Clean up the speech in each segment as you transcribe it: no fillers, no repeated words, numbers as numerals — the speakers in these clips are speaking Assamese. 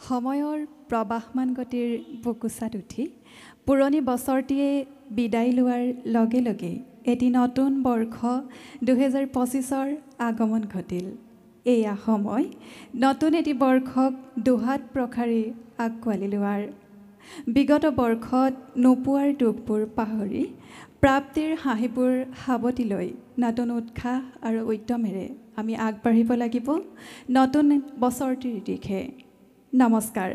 সময়ৰ প্ৰবাহমান গতিৰ বুকুচাত উঠি পুৰণি বছৰটিয়ে বিদায় লোৱাৰ লগে লগে এটি নতুন বৰ্ষ 2025ৰ আগমন ঘটিল। এয়া সময় নতুন এটি বৰ্ষক দুহাত প্ৰসাৰী আঁকোৱালি লোৱাৰ। বিগত বৰ্ষত নোপোৱাৰ দুখবোৰ পাহৰি প্ৰাপ্তিৰ হাঁহিবোৰ সাৱটি লৈ নতুন উৎসাহ আৰু উদ্যমেৰে আমি আগবাঢ়িব লাগিব নতুন বছৰটিৰ দিশে। নমস্কাৰ।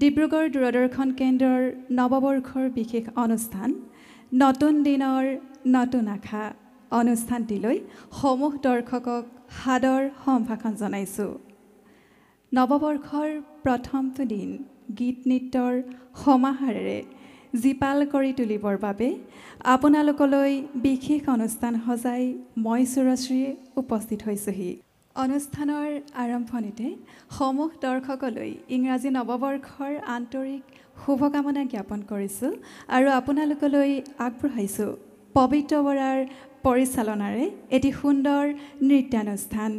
ডিব্ৰুগড় দূৰদৰ্শন কেন্দ্ৰৰ নৱবৰ্ষৰ বিশেষ অনুষ্ঠান নতুন দিনৰ নতুন আশা অনুষ্ঠানটিলৈ সমূহ দৰ্শকক সাদৰ সম্ভাষণ জনাইছোঁ। নৱবৰ্ষৰ প্ৰথমটো দিন গীত নৃত্যৰ সমাহাৰেৰে জীপাল কৰি তুলিবৰ বাবে আপোনালোকলৈ বিশেষ অনুষ্ঠান সজাই মই সুৰশ্ৰী উপস্থিত হৈছোহি। অনুষ্ঠানৰ আৰম্ভণিতে সমূহ দৰ্শকলৈ ইংৰাজী নৱবৰ্ষৰ আন্তৰিক শুভকামনা জ্ঞাপন কৰিছোঁ আৰু আপোনালোকলৈ আগবঢ়াইছোঁ পবিত্ৰ বৰাৰ পৰিচালনাৰে এটি সুন্দৰ নৃত্যানুষ্ঠান।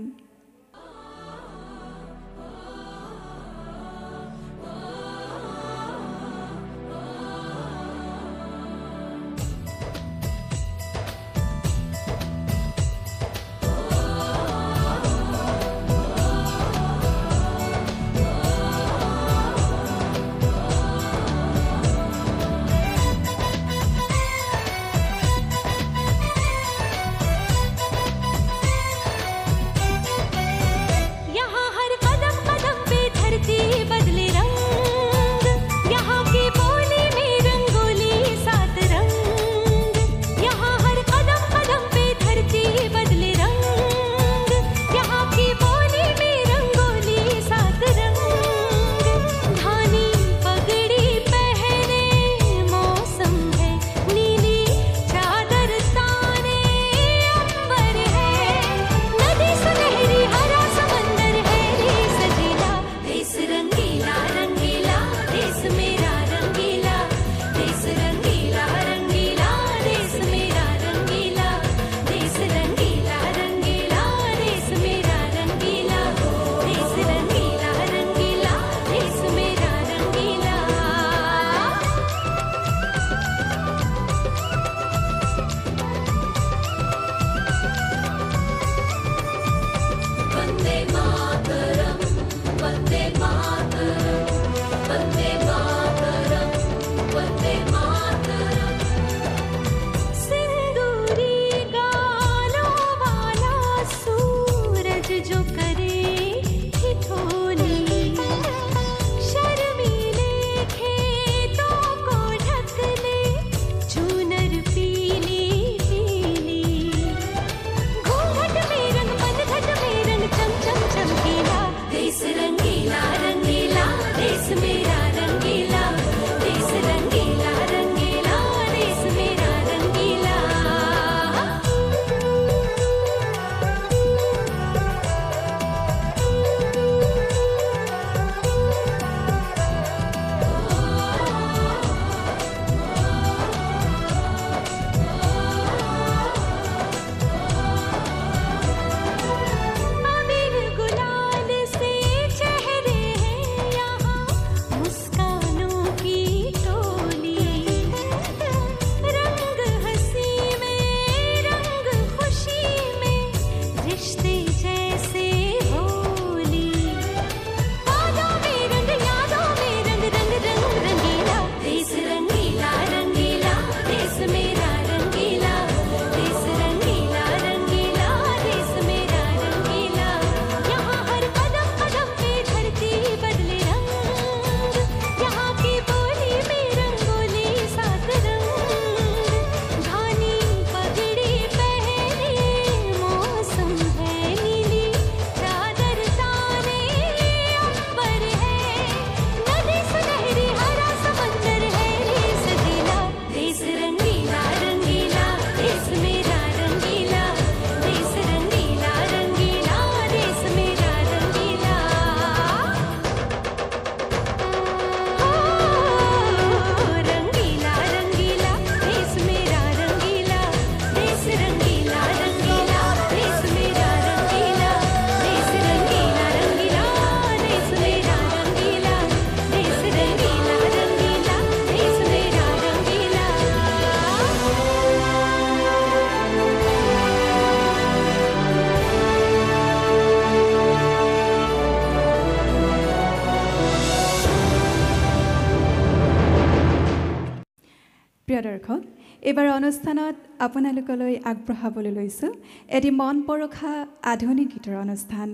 প্ৰিয় দৰ্শক, এইবাৰ অনুষ্ঠানত আপোনালোকলৈ আগবঢ়াবলৈ লৈছোঁ এটি মন পৰখা আধুনিক গীতৰ অনুষ্ঠান।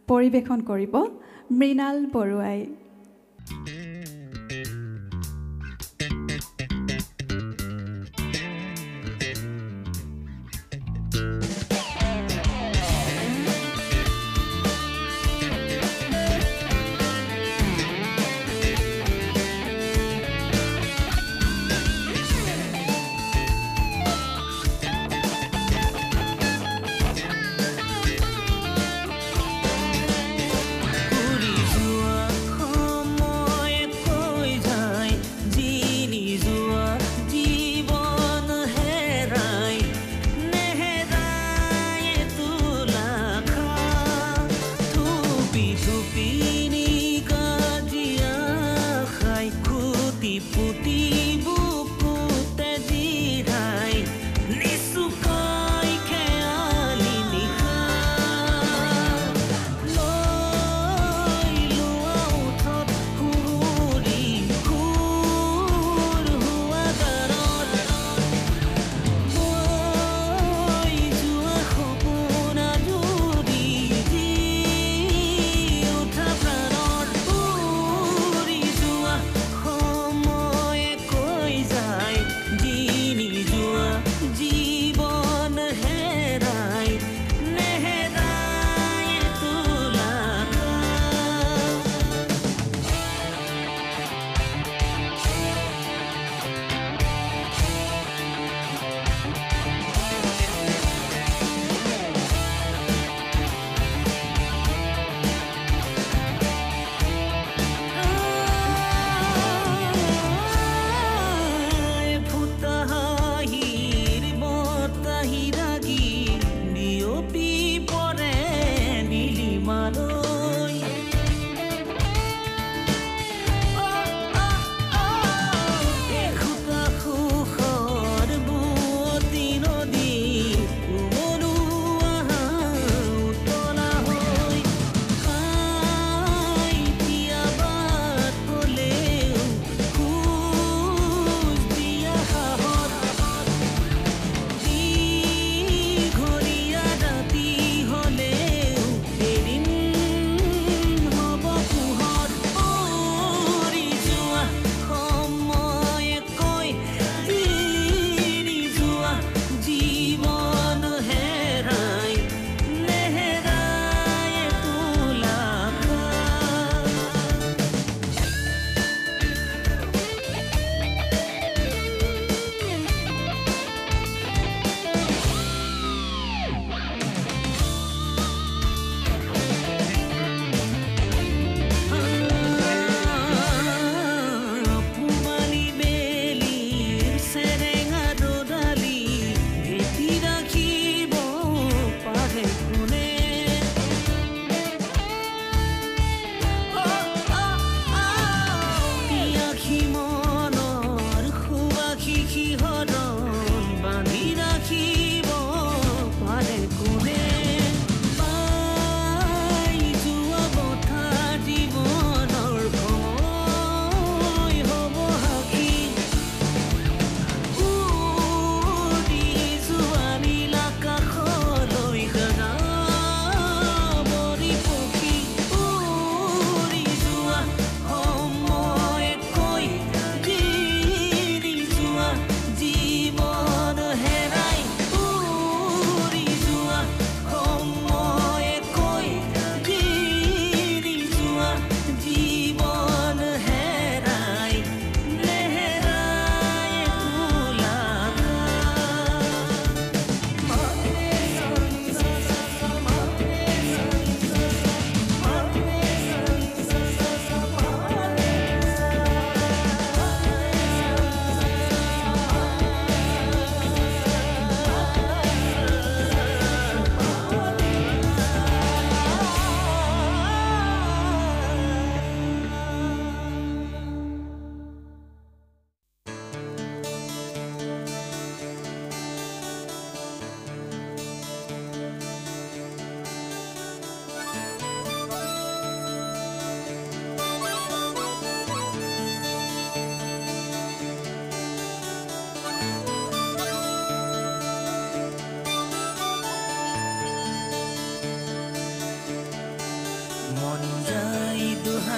পৰিৱেশন কৰিব মৃণাল বৰুৱাই। উৰি যোৱা সময়ত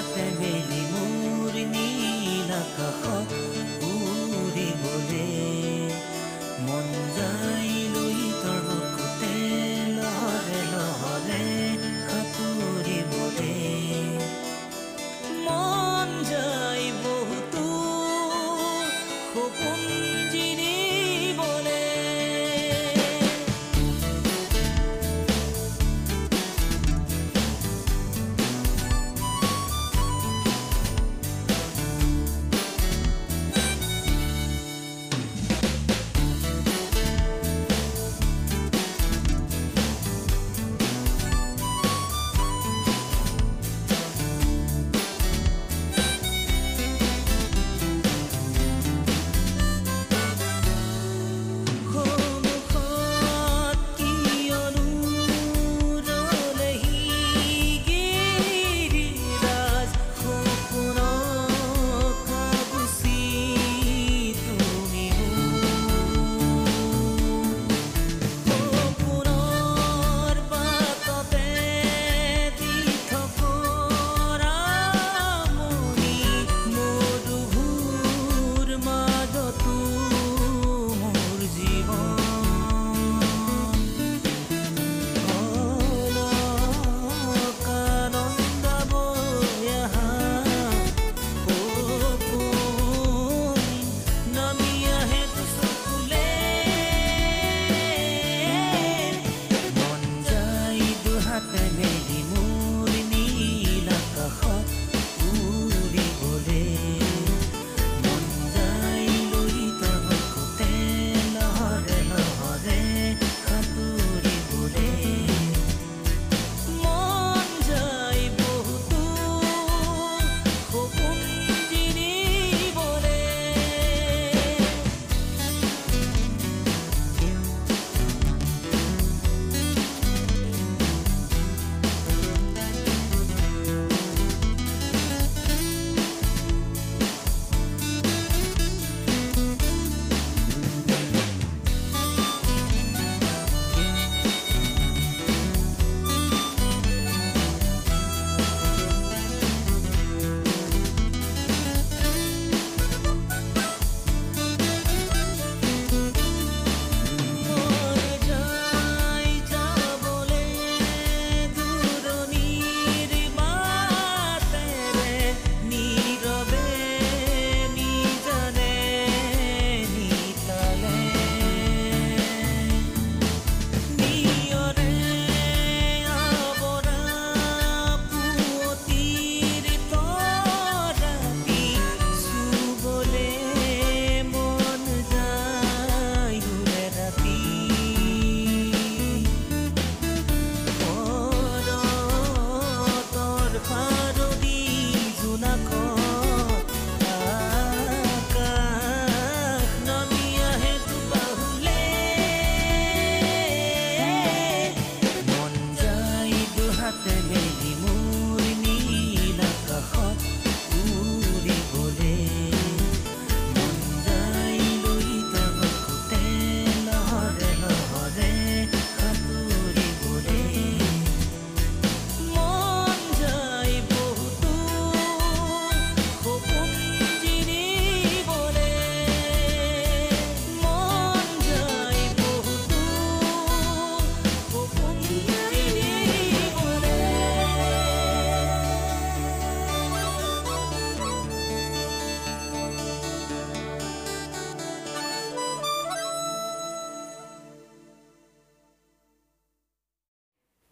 দুহাতে মেলি মোৰ নীল আকাশত উৰিবলে মন যায় লৈ তৰ বুকুতে লহৰে লহৰে সাঁতুৰিবলে মন যায় বহুতো সপোন জিৰিবলে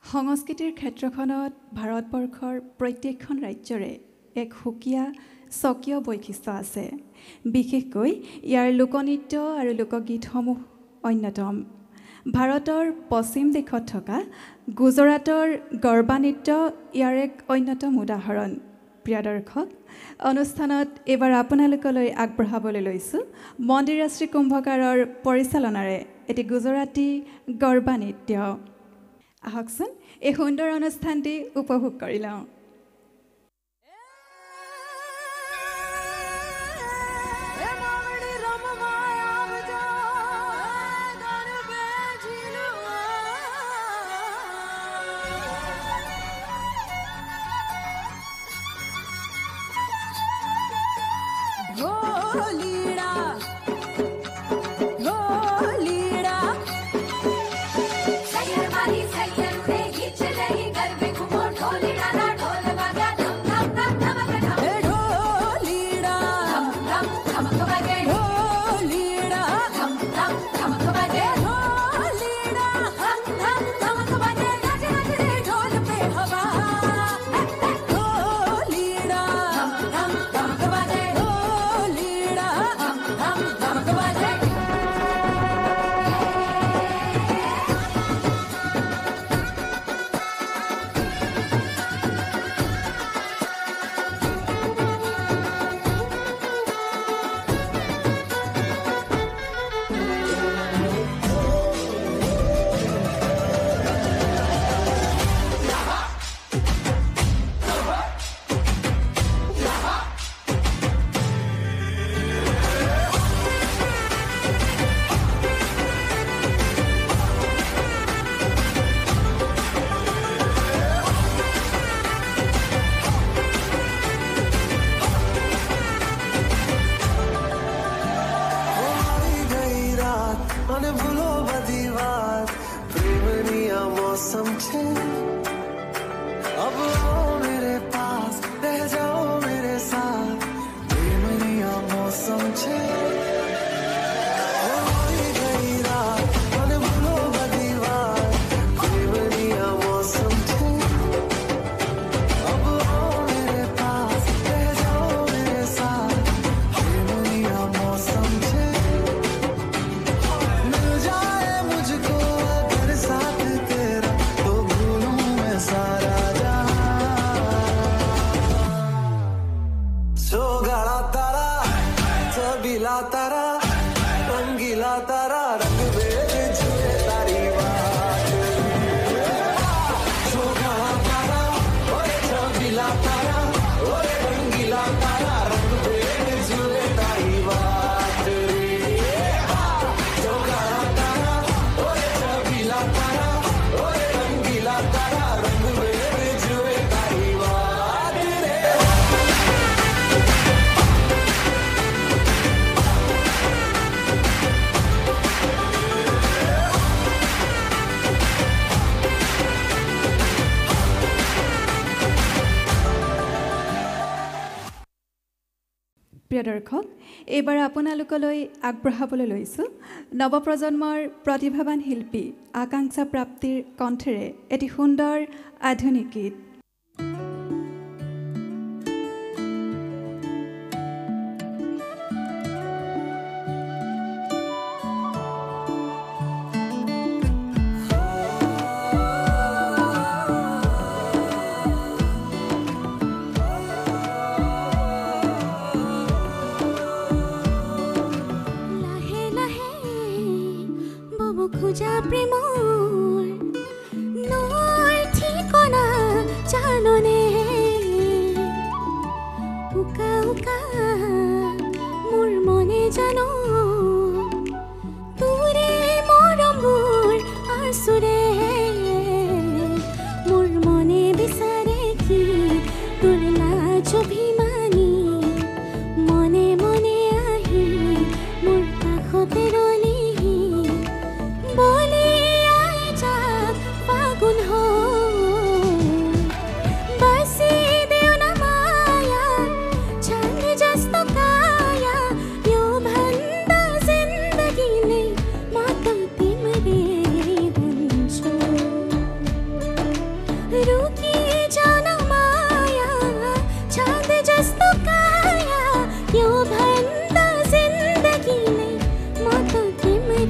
সংস্কৃতিৰ ক্ষেত্ৰখনত ভাৰতবৰ্ষৰ প্ৰত্যেকখন ৰাজ্যৰে এক সুকীয়া স্বকীয় বৈশিষ্ট্য আছে। বিশেষকৈ ইয়াৰ লোকনৃত্য আৰু লোকগীতসমূহ অন্যতম। ভাৰতৰ পশ্চিম দিশত থকা গুজৰাটৰ গৰবা নৃত্য ইয়াৰ এক অন্যতম উদাহৰণ। প্ৰিয় দৰ্শক, অনুষ্ঠানত এইবাৰ আপোনালোকলৈ আগবঢ়াবলৈ লৈছোঁ মন্দিৰাশ্ৰী কুম্ভকাৰৰ পৰিচালনাৰে এটি গুজৰাটী গৰবা নৃত্য। আহকচোন এই সুন্দৰ অনুষ্ঠানটি উপভোগ কৰি লওঁ। मौसम छे अब आओ मेरे पास रह जाओ मेरे साथ बेमनिया मौसम छे तारा रंगीला तारा रंग बेज जुए तारी बात सोना तारा ओए रंगीला तारा ओए रंगीला तारा रंग बेज जुए तारी बात सोना तारा ओए रंगीला तारा ओए रंगीला तारा रंग बेज जुए तारी बात रे প্ৰিয় দৰ্শক এইবাৰ আপোনালোকলৈ আগবঢ়াবলৈ লৈছোঁ নৱপ্ৰজন্মৰ প্ৰতিভাৱান শিল্পী আকাংক্ষা প্ৰাপ্তিৰ কণ্ঠেৰে এটি সুন্দৰ আধুনিক গীত খুজা প্ৰেমৰ নৈ ঠিকনা জাননে উকা উকা মোৰ মনে জানো তোৰে মৰমবোৰ আচুৰে মোৰ মনে বিচাৰে কি তোৰ লাজ অভিমানী মনে মনে আহি মোৰ কাষতে ৰলি बोले आए जाग फागुन हो बसी देव न माया छंद जस्तो काया यो भन्दा जिन्दगीले मातम तिम्रे हुन्छु रुकी जान माया छंद जस्तो काया यो भन्दा जिन्दगीले मातम तिम्रे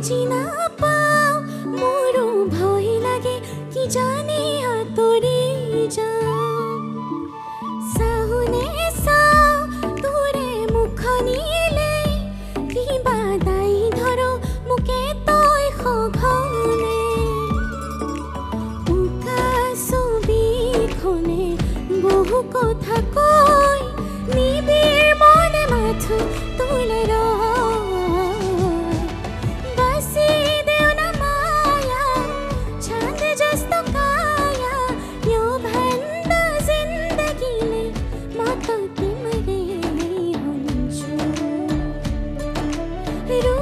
বুঝি না পাও মোৰো ভয় লাগে কি জানি আতৰি যাও চাহুনে চাও তোৰে মুখনিলে কিবা দাই ধৰ মুকে তই সঘনে উকা ছবিখনে বহু কথা কৈ নিবিৰ মনে মাথো তোলে Pero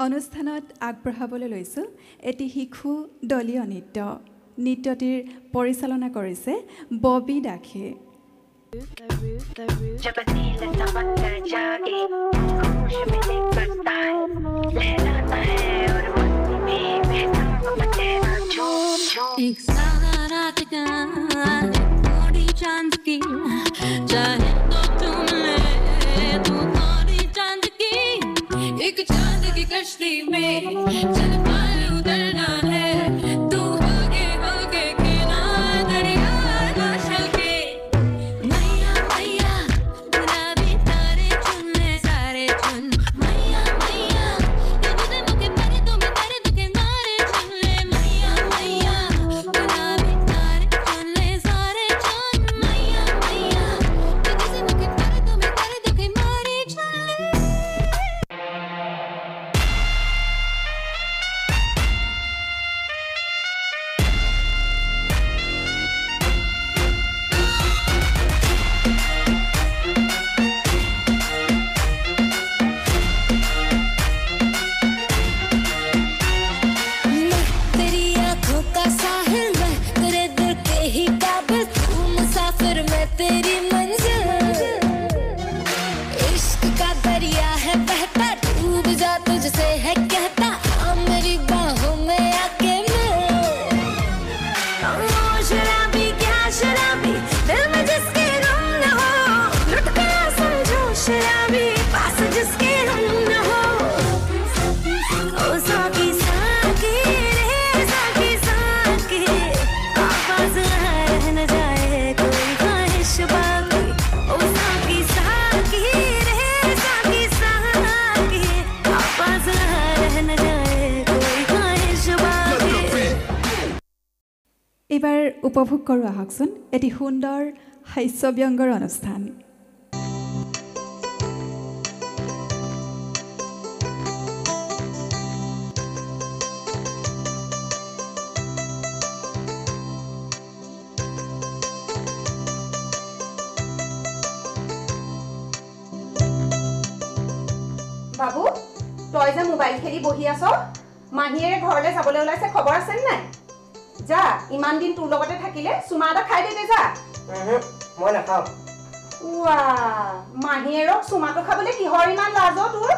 অনুষ্ঠানত আগবঢ়াবলৈ লৈছোঁ এটি শিশু দলীয় নৃত্য। নৃত্যটিৰ পৰিচালনা কৰিছে ববি দাসে। जब नींद समंदर जागे होश में लेकर ताल लहराता है और मस्ती में बहता हुआ तेरा झूम झूम एक सारा रात का थोड़ी चांद की चाहे तो तुम ले तू थोड़ी चांद की एक चांद की कश्ती में चल पार उतरना है तू होगे किनारे दरिया ना चलके मैया मैया गुलाबी तारे चुन ले सारे चुन मैया मैया तुझे मुके तारे के नारे चुन ले मैया मैया गुलाबी तारे चुन ले सारे चुन मैया मैया तुझे मुके तारे के नारे चुन ले। तेरी आँखों का साहिल मैं तेरे दिल के ही काबिल तू मुसाफिर मैं तेरी मंजिल इश्क का दरिया है बहता डूब जा तुझसे है कहता आ मेरी बाहों में आके मिल ओ शराबी क्या शराबी दिल में जिसके गम न हो लुट गया समझो शराबी पास जिसके हम न हो ओ साकी साकी रे साकी साकी आवाज रह न जाए कोई ख्वाहिश बाकी ओ साकी साकी रे साकी साकी आवाज रह न जाए कोई ख्वाहिश बाकी। এইবাৰ উপভোগ কৰোঁ আহকচোন এটি সুন্দৰ হাস্যব্যংগৰ অনুষ্ঠান। বাবু তই যে মোবাইল খেলি বহি আছ মাহীয়ে ঘৰলৈ যাবলৈ ওলাইছে খবৰ আছে নাই যা ইমান দিন তোৰ লগতে থাকিলে চুমা এটা খাই দে যা মই নাখাওঁ ওৱা মাহীয়েৰক চুমাটো খাবলৈ কিহৰ ইমান লাজ তোৰ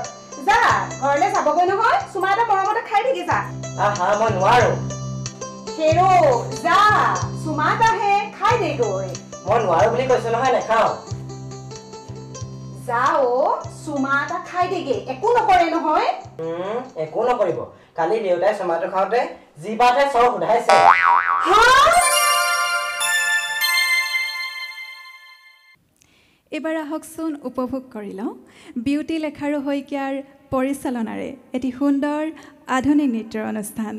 যা ঘৰলৈ যাবগৈ নহয় চুমা এটা মৰমতে খাই দে যা আহা মই নোৱাৰো হেৰো যা চুমা এটাহে খাই দে গৈ মই নোৱাৰো বুলি কৈছো নহয় নাখাওঁ যা ও চুমা এটা খাই দেগে একো নকৰে নহয় একো নকৰিব কালি দেউতাই চুমাটো খাওঁতে জিভাতে চৰ সোধাইছে এইবাৰ আহকচোন উপভোগ কৰি লওঁ বিউটি লেখাৰু শইকীয়াৰ পৰিচালনাৰে এটি সুন্দৰ আধুনিক নৃত্যৰ অনুষ্ঠান।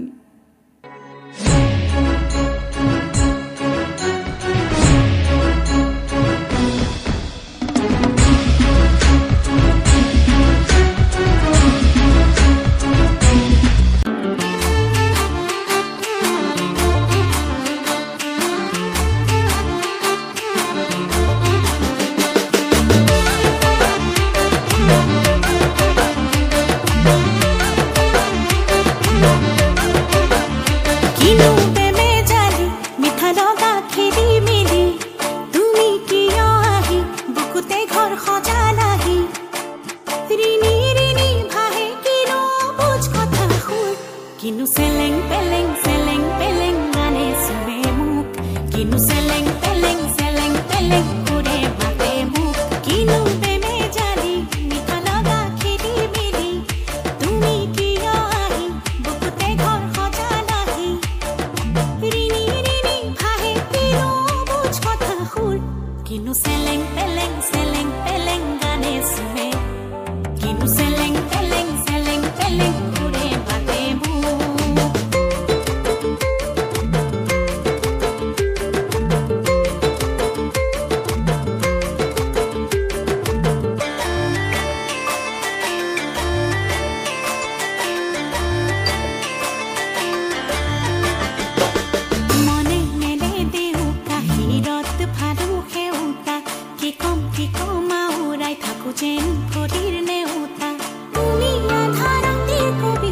যেন ভৰিৰ নেওতা তুমি আধা ৰাতি কবি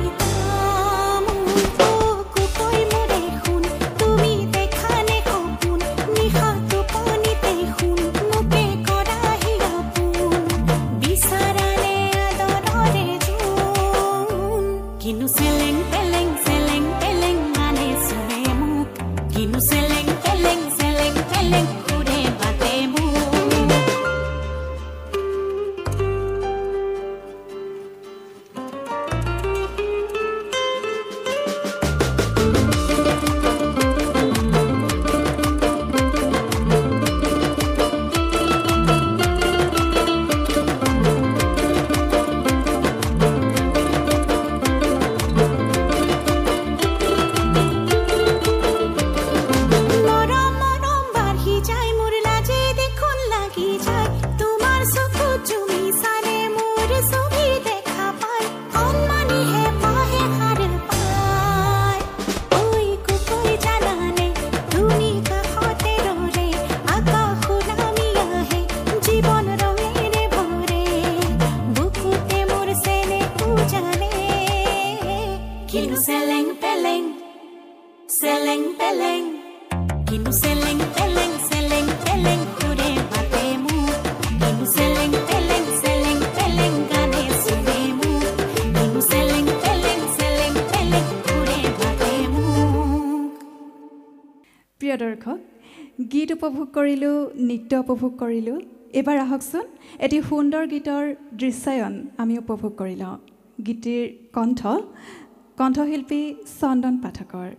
বিহু চেলেং পেলেং চেলেং পেলেং গানে চুবে মোক বিহু চেলেং পেলেং ঘূৰে ভাবে মোক। প্ৰিয় দৰ্শক, গীত উপভোগ কৰিলোঁ, নৃত্য উপভোগ কৰিলোঁ। এইবাৰ আহকচোন এটি সুন্দৰ গীতৰ দৃশ্যায়ন আমি উপভোগ কৰি লওঁ। গীতিৰ কণ্ঠশিল্পী চন্দন পাঠকৰ।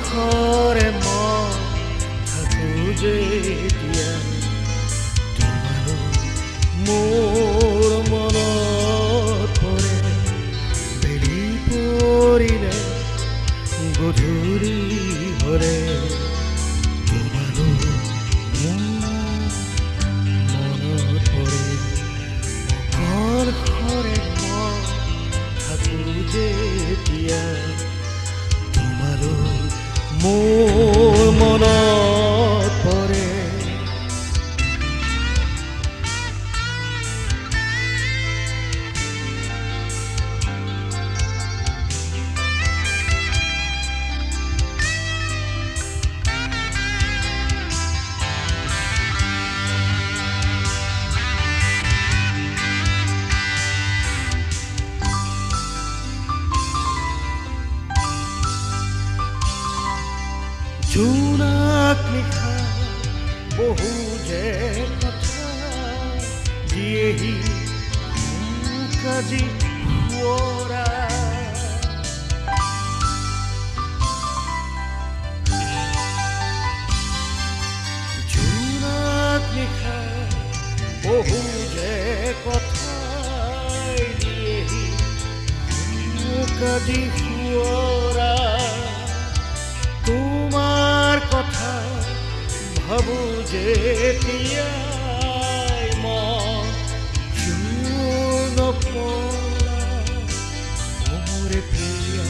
ঘৰে মই থাকোঁ যেতিয়া তোমালৈ মোৰ মনত পৰে বেলি পৰিলে গধূলি হ'লে তোমালৈ মোৰ মনত পৰে অকল ঘৰে মই থাকোঁ যেতিয়া মোৰ মনত পৰে। জোনাক নিশা বহু যে কথা দিয়েহি মোক আজি শুৱৰা জোনাক নিশা বহু যে কথা দিয়েহি মোক আজি শুৱৰা তোমাৰ কথা ভাবো যেতিয়াই মই চূৰ্ণ পৰা মোৰে প্ৰিয়া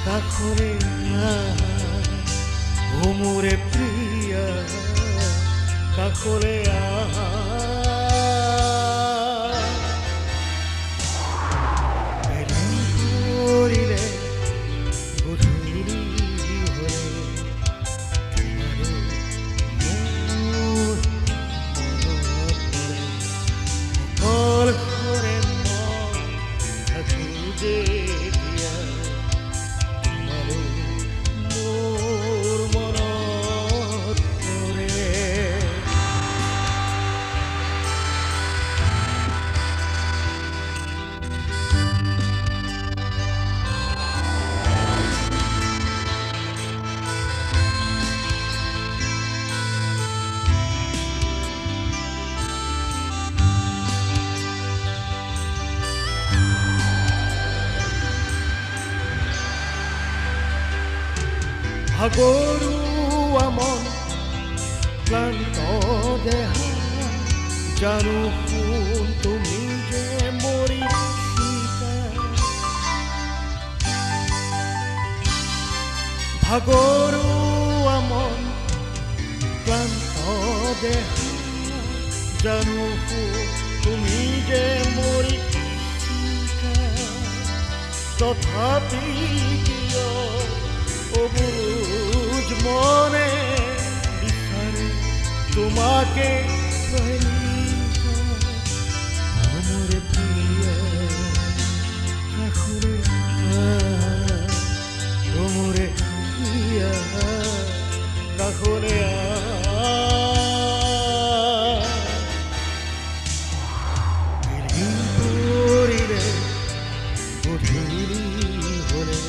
কাষৰে মোৰে প্ৰিয়া কাষৰে ভাগৰুৱা মন ক্লান্ত দেহ জানো কোন তুমি যে মৰি ভাগৰুৱা মন ক্লান্ত দেহ জানো তুমি যে মৰি তথাপি কিয় অবুজ মনে বিচাৰে তোমাকে মোৰে প্ৰিয়া কাখৰে মোৰে প্ৰিয়া কাখৰে পৰিলে গধূলি হলে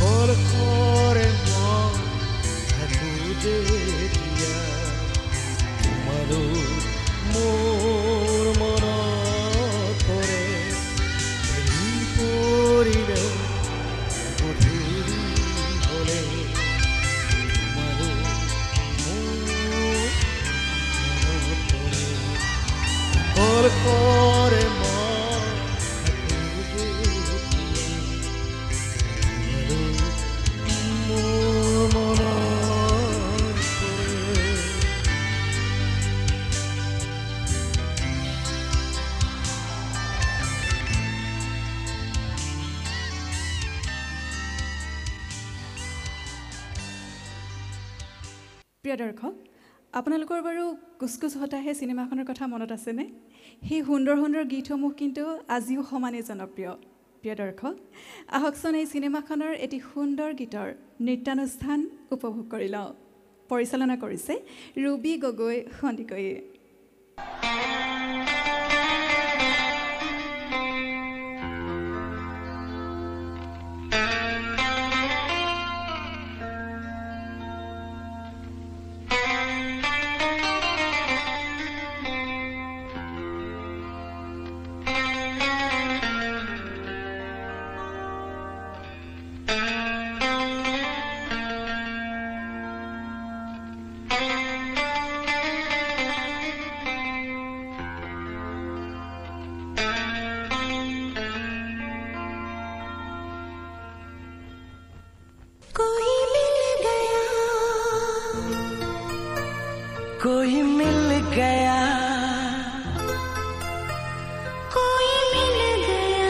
অকল ঘৰে মই থাকোঁ যেতিয়া তোমালৈ মোৰ মনত পৰে পৰিলে প্ৰিয় দৰ্শক, আপোনালোকৰ বাৰু কুছ কুছ হতা হে চিনেমাখনৰ কথা মনত আছেনে? সেই সুন্দৰ সুন্দৰ গীতসমূহ কিন্তু আজিও সমানে জনপ্ৰিয়। প্ৰিয় দৰ্শক, আহকচোন এই চিনেমাখনৰ এটি সুন্দৰ গীতৰ নৃত্যানুষ্ঠান উপভোগ কৰি লওঁ। পৰিচালনা কৰিছে ৰুবি গগৈ সন্দিকৈয়ে। कोई मिल गया, कोई मिल गया,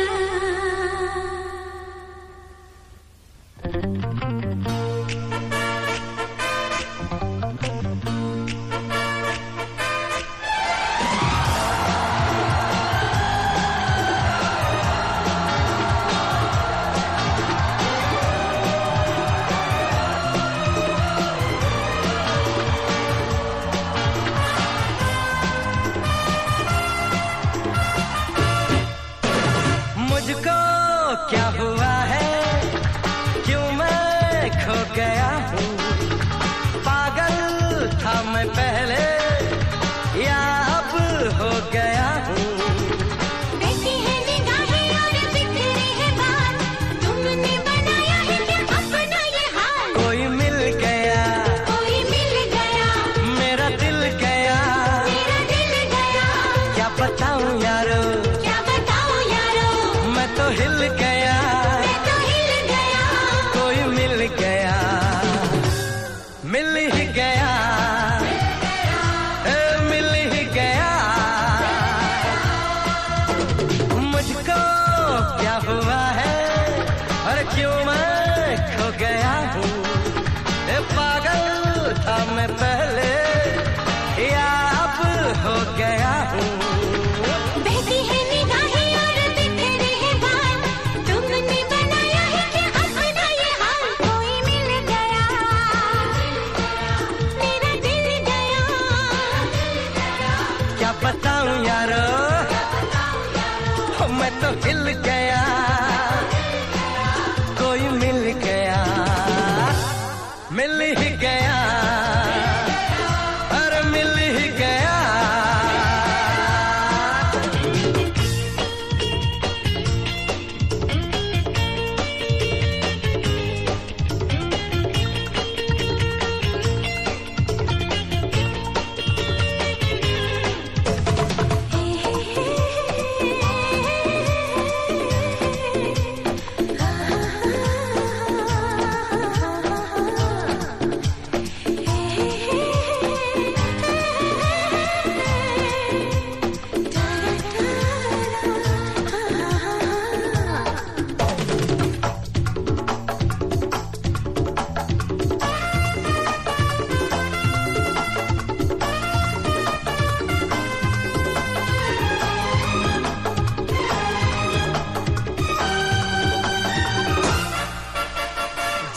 मुझको क्या हुआ है, क्यों मैं खो गया हूँ। पागल था मैं पहले, या अब हो गया हूँ। ऐसी है निगाहें और बिखरे हैं बाल, तुमने बनाया है क्या अपना ये हाल। कोई मिल गया, कोई मिल गया, मेरा दिल गया, मेरा दिल गया, क्या बताऊं यारो, क्या बताऊं यारो, मैं तो हिल गया। मैं तो हिल गया, कोई मिल गया, मिल ही गया, मिल ही गया। मुझको क्या हुआ है, और क्यों मैं खो गया हूँ। पागल था मैं पहले, या अब हो गया हूँ। बहती है निगाहें और बिखरे हैं बाल, तुमने बनाया है क्या अपना ये हाल। कोई मिल गया, मेरा दिल गया, क्या बताऊं यारो, मैं तो हिल गया। कोई मिल गया, मिल ही गया, अरे मिल ही गया।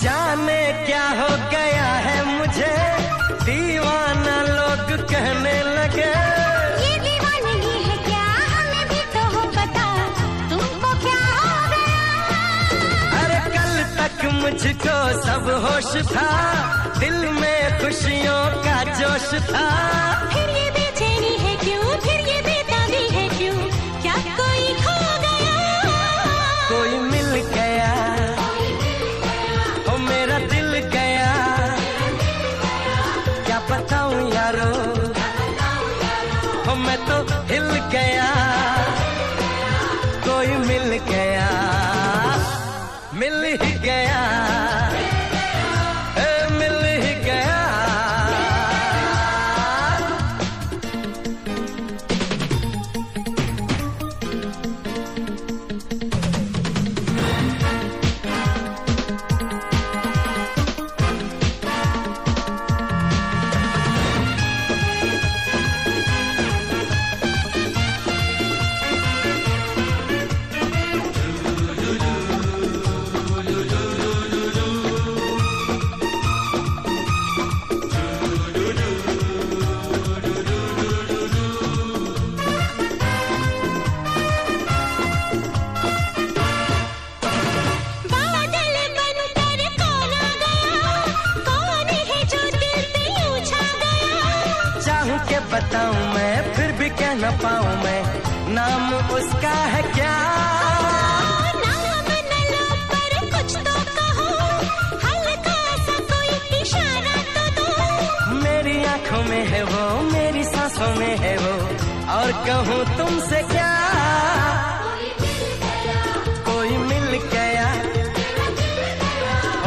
जाने क्या हो गया है मुझे, दीवाना लोग कहने लगे। ये दीवानगी है क्या, हमें भी तो हो पता, तुमको क्या हो गया। अरे कल तक मुझको सब होश था, दिल में खुशियों का जोश था। फिर ये बेचैनी है क्यों, फिर ये बेताबी है क्यों, क्या कोई खो गया। कोई मिल गया, ओ मेरा दिल गया, क्या बताऊं यारो, ओ मैं तो हिल गया। कोई मिल गया, मिल ही गया, मिल ही गया। बताऊं मैं, फिर भी कह न पाऊं मैं, नाम उसका है क्या? नाम न लो पर कुछ तो कहो, हल्का सा कोई इशारा तो दो। मेरी आंखों में है वो, मेरी सांसों में है वो, और कहूँ तुमसे क्या? कोई मिल गया,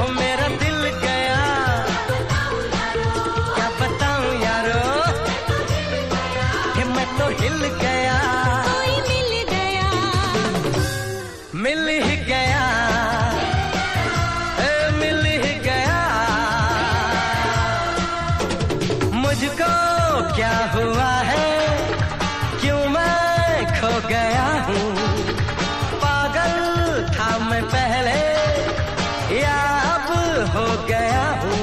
ओ मेरा दिल गया, क्या बताऊं यारो, कि मैं तो हिल गया। कोई मिल गया, मिल ही गया, मिल ही गया। मुझको क्या हुआ है, क्यों मैं खो गया हूँ? पागल था मैं पहले, या अब हो गया हूँ?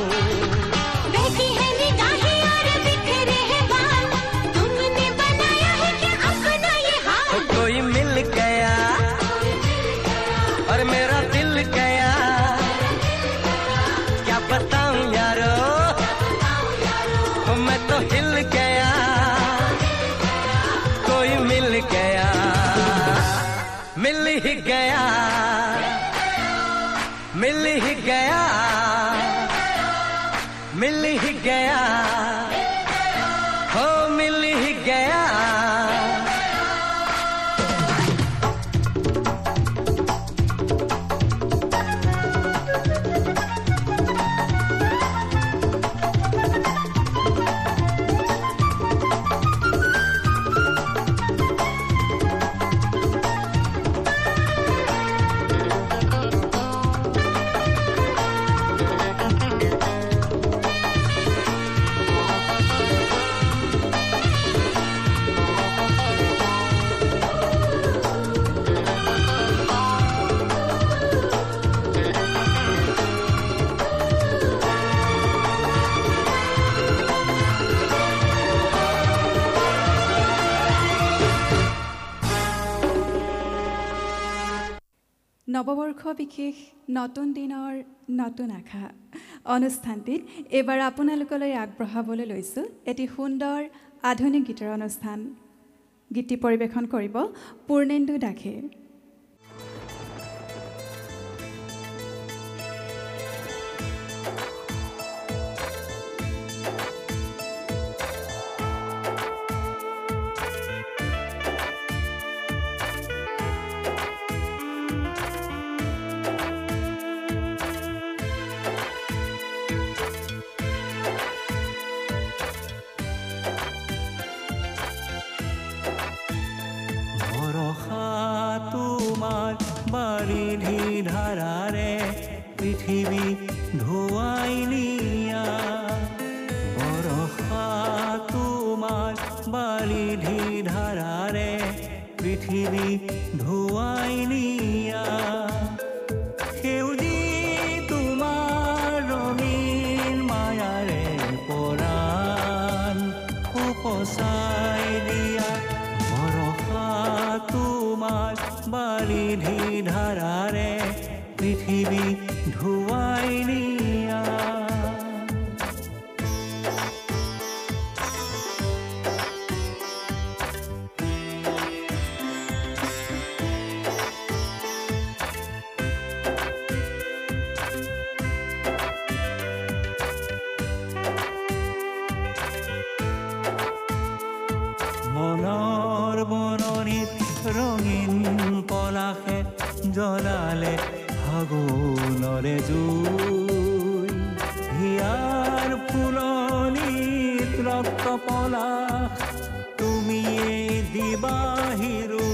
बहकी है निगाहें और बिखरे हैं बाल, तुमने बनाया है क्या अपना ये हाल? कोई मिल गया, और मेरा दिल गया, क्या बताऊं यारो, मैं तो हिल गया। कोई मिल गया, मिल ही गया, मिल ही गया, मिल ही गया, हो मिल ही गया। নৱবৰ্ষ বিশেষ নতুন দিনৰ নতুন আশা অনুষ্ঠানটিত এইবাৰ আপোনালোকলৈ আগবঢ়াবলৈ লৈছোঁ এটি সুন্দৰ আধুনিক গীতৰ অনুষ্ঠান। গীতটি পৰিৱেশন কৰিব পূৰ্ণেন্দু দাসে। বাৰিধি ধাৰাৰে পৃথিৱী ধুৱাই নিয়া, বৰষা তোমাৰ বাৰিধি ধাৰাৰে পৃথিৱী ধুৱাই নিয়া, সেউজী তোমাৰ ৰঙীন মায়াৰে পৰাণ উপচাই দিয়া, বৰষা তোমাৰ বাৰিধি ধাৰাৰে পৃথিৱী ধুৱাই নিয়া। মনৰ বননিত ৰঙীন পলাশে জ্বলালে ফাগুনৰে জুই, হিয়াৰ ফুলনিত ৰক্ত পলাশ তুমিয়ে দিবাহিৰো,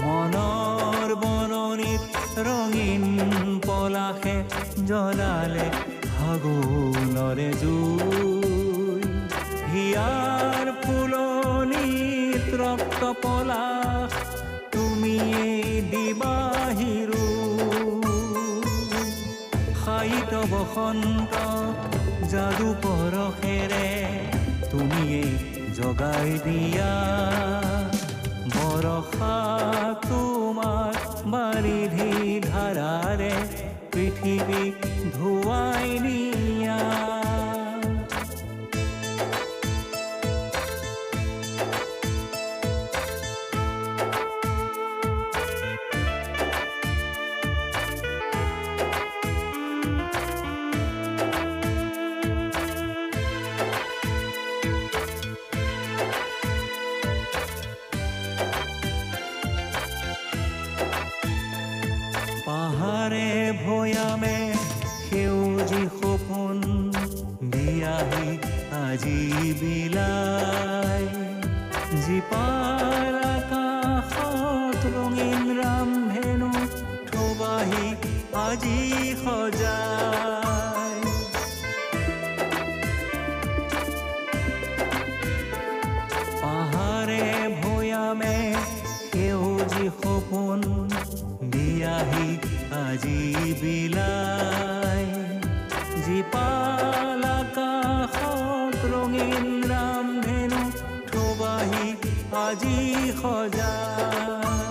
মনৰ বননিত ৰঙীন পলাশে জ্বলালে ফাগুনৰে জুই, হিয়াৰ ফুলনিত ৰক্ত পলাশ তুমিয়ে দিবাহিৰো, সাহিত বসন্ত যাদু পৰশেৰে তুমিয়ে জগাই দিয়া, বৰষা তোমাৰ বাৰিধি ধাৰাৰে পৃথিৱী ভৈয়ামে সেউজী সপোন দিয়াহি আজি বিলাই জীপাৰ আকাশত ৰঙীন ৰামধেনু থবাহি আজি সজাই পাহাৰে ভৈয়ামে সেউজী সপোন দিয়াহি আজি বিলাই জীপাল আকাশত ৰঙীন ৰামধেনু থবাহি আজি সজাই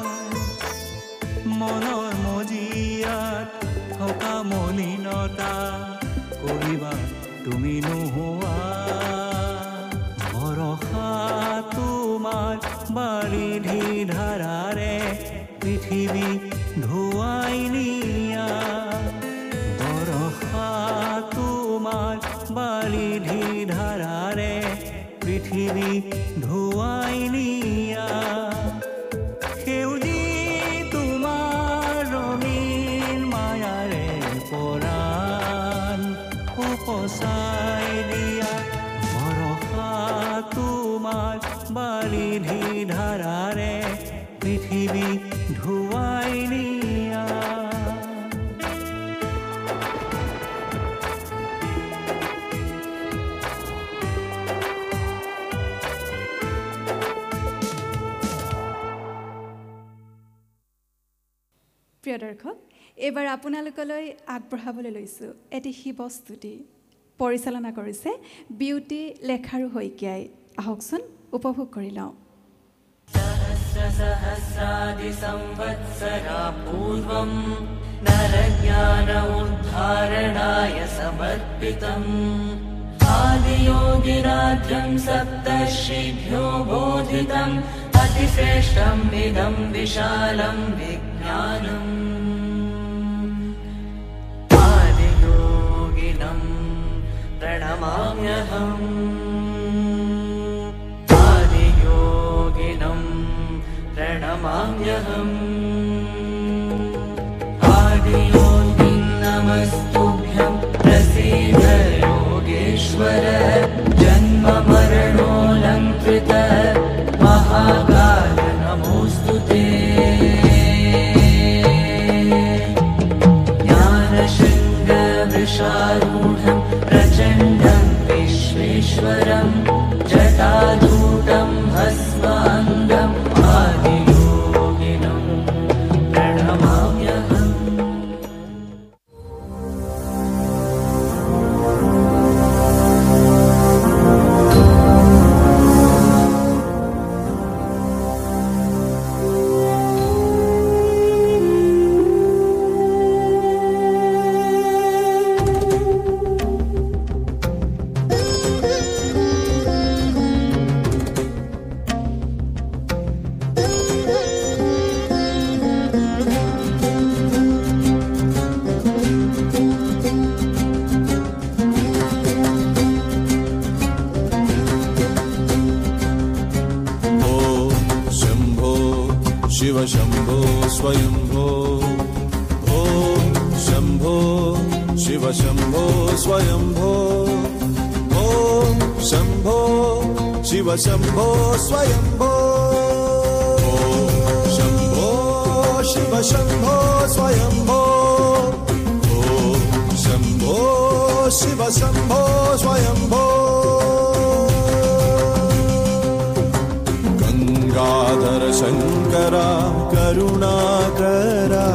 মনৰ মজিয়াত থকা মলিনতা কৰিবা তুমি নোহোৱা ভৰসা তোমাৰ বাৰিধি ধাৰাৰে পৃথিৱী ধুৱাই নিয়া ভৰসা তোমাৰ বাৰিধি ধাৰাৰে পৃথিৱী ধুৱাই নিয়া সেউজী তোমাৰ ৰঙীন মায়াৰে পৰাণ উপচাই দিয়া ভৰসা তোমাৰ বাৰিধি ধাৰাৰে পৃথিৱী ধুৱাই নিয়া প্ৰিয় দৰ্শক এইবাৰ আপোনালোকলৈ আগবঢ়াবলৈ লৈছোঁ এটি শিৱস্তুতি পৰিচালনা কৰিছে বিউটি লেখাৰু শইকীয়াই আহকচোন উপভোগ কৰি লওঁ सहस्रादि संवत्सरा पूर्वं नरज्ञान उद्धारणाय समर्पितम् आदियोगिराज्यं सप्तर्षिभ्यो बोधितम् अतिश्रेष्ठम् इदं विशालं विज्ञानम् आदियोगिनं प्रणमाम्यहम् प्रणमाम्यहम् आदियोगिं नमस्तुभ्यं प्रसीद योगेश्वर जन्म मरणोऽलङ्कृत महाकाल नमोऽस्तु ते ज्ञानशृङ्गवृषारूढं प्रचण्डं विश्वेश्वरं जटाधूतं भस्माङ्गम् आदियोगिनं प्रणमाम्यहम् शिव शंभो स्वयंभो ओम शंभो शिव शंभो स्वयंभो ओम शंभो शिव शंभो स्वयंभो ओम शंभो शिव शंभो स्वयंभो ओम शंभो शिव शंभो स्वयंभो गंगाधर शंकरा करुणाकरा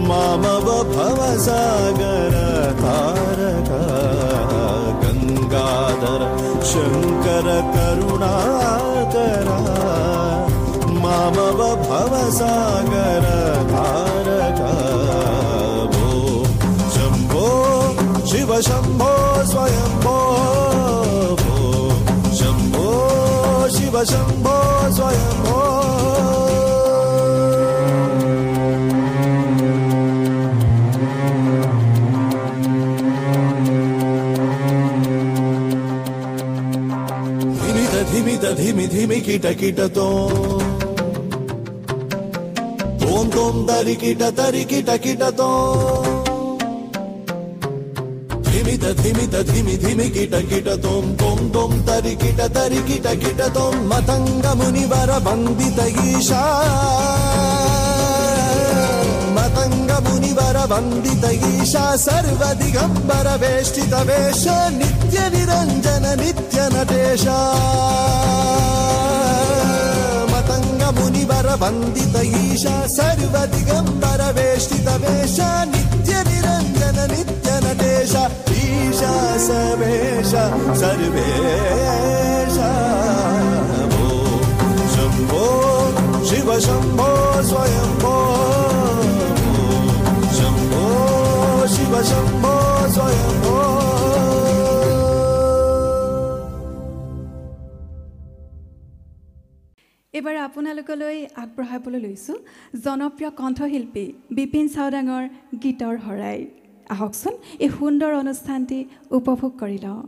मामव भवसागर तारका गंगाधर शंकर करुणाकरा मामव भवसागर तारका भो शंभो शिव शंभो स्वयंभो भो शंभो शिव शंभो स्वयंभो धिमि धिमि धिमि किट किट तो Tom tom tarikita kita tom. Dhimita dhimi dhimi kita tom tom tom tarikita kita tom. Matanga munivara bandita isha. Matanga munivara bandita isha. Sarva digambara veshtita vesha. Nitya niranjana nitya natesha. Matanga munivara bandita isha. Sarva digambara veshtita vesha. Nitya niranjana nitya natesha. Isha sabesha sarvesha. Shambho Shiva Shambho Swayambho. Shambho Shiva Shambho Swayambho. এবাৰ আপোনালোকলৈ আগবঢ়াবলৈ লৈছোঁ জনপ্ৰিয় কণ্ঠশিল্পী বিপিন চাওডাঙৰ গীতৰ হৰাই। আহকচোন এই সুন্দৰ অনুষ্ঠানটি উপভোগ কৰি লওঁ।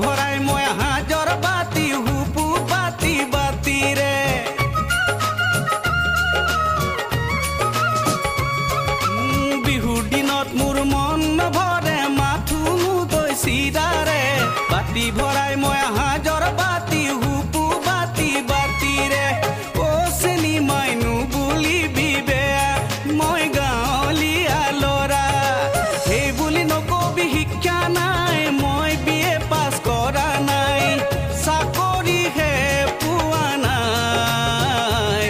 ভৰাই মই হাজৰ বাতি হুপু বাতি বাতিৰে বিহুৰ দিনত মোৰ মন নভৰে মাথো নুদৈ চিৰাৰে বাতি ভৰাই মই হাজৰ বাতি হুপু বাতি বাতিৰে ও চেনি মাইনু বুলি বিবে মই গাঁৱলীয়া ল'ৰা সেই বুলি নকবি শিক্ষা নাই মই বিয়ে পাছ কৰা নাই চাকৰি হে পোৱা নাই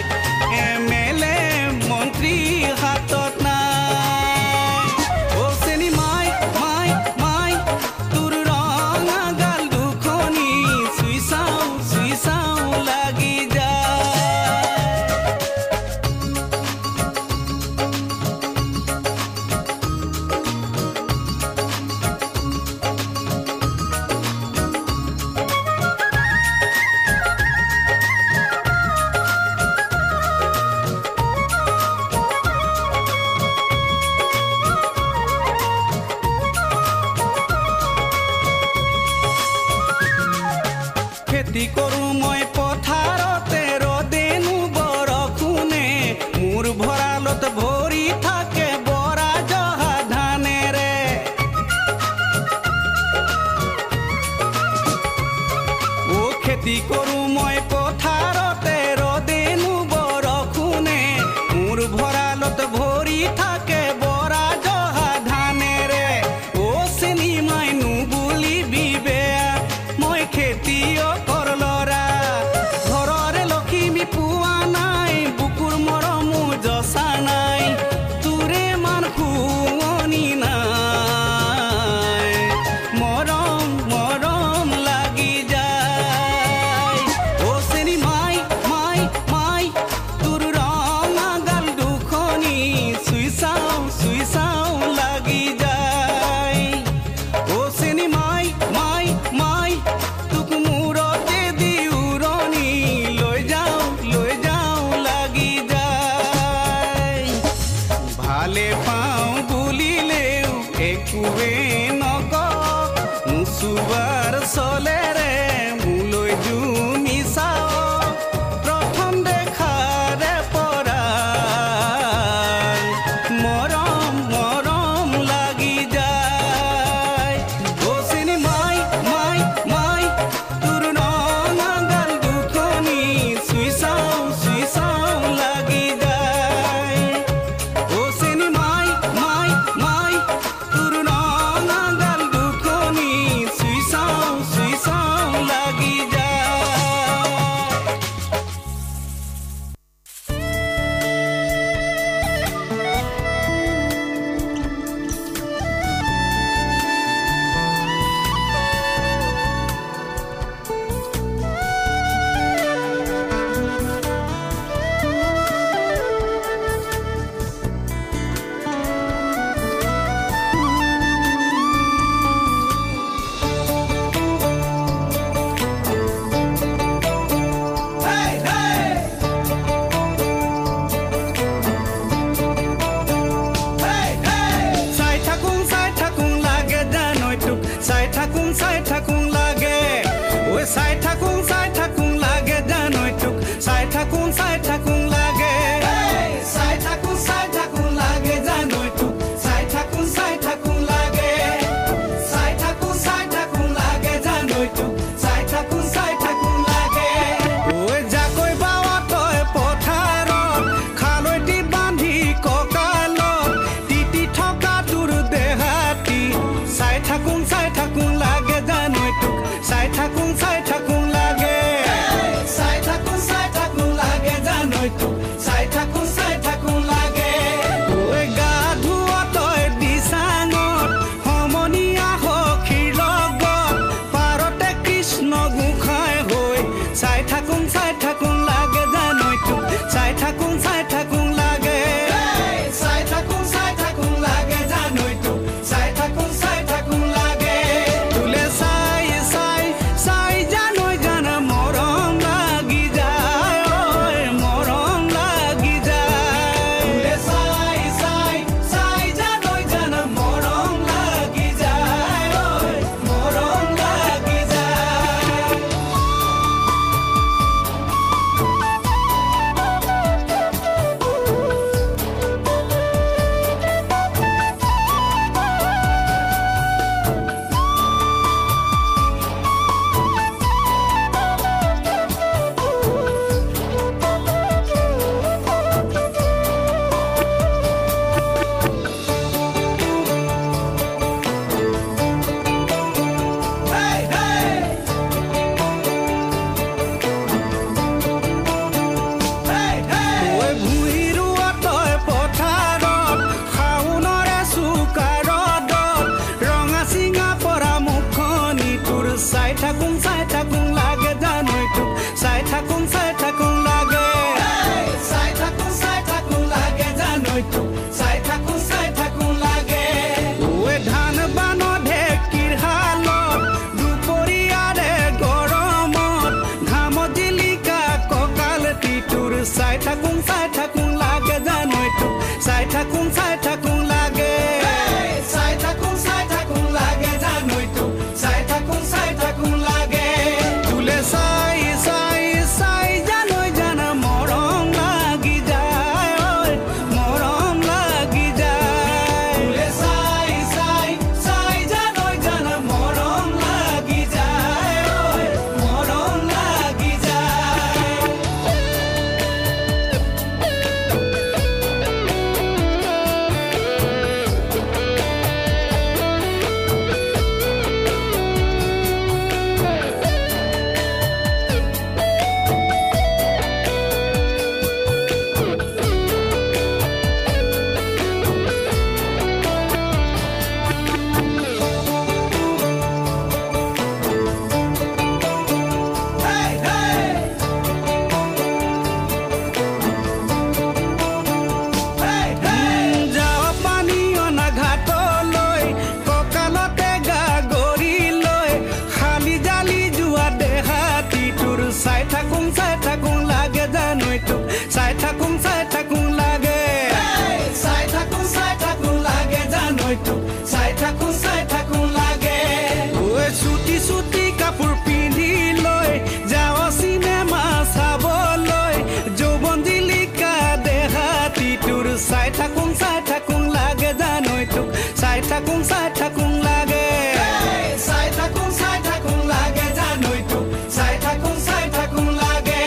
এমএলএ মন্ত্ৰী হাতত নাই ও চেনি মাই মাই মাই তোৰ ৰঙা গাল দুখনি চুই চাওঁ লাগি যায় খেতি কৰো মই পথাৰতে ৰদেনু বৰষুণে মোৰ ভঁৰালত ভৰি থাকে বৰা জহা ধানেৰে খেতি কৰো মই পথাৰতে ৰদেনো বৰষুণে মোৰ ভঁৰালত ভৰি থাকে বৰা জহা ধানেৰে অ চেনি মাই নুবুলিবি বেয়া মই খেতিয়কৰ ল'ৰা ঘৰৰে লখিমী পোৱা নাই বুকুৰ মৰমো জচা নাই তোৰে মান শুৱনি নাই মৰম মৰম লাগি যায় অ চেনি মাই মাই মাই তোৰ ৰঙা গাল দুখনি চুই চাও লাগি যায় অ চেনি মাই মাই মাই তোক মূৰতে দি উৰণি লৈ যাও লাগি যায় ভালে পাওঁ বুলিলেও একোৱে নকওঁ নুচুবাৰ চলেৰে মোলৈ জুমি চাওঁ প্ৰথম দেখাৰে পৰাই মৰম মৰম লাগি যায় অ চেনি মাই মাই মাই তোৰ ৰঙা গাল দুখনি চুই চাও লাগি যায় অ চেনি মাই মাই মাই তোৰ ৰঙা গাল দুখনি চুই চাও থাকুং লাগে চাই থাকুং লাগে জানৈতো চাই থাকুং লাগে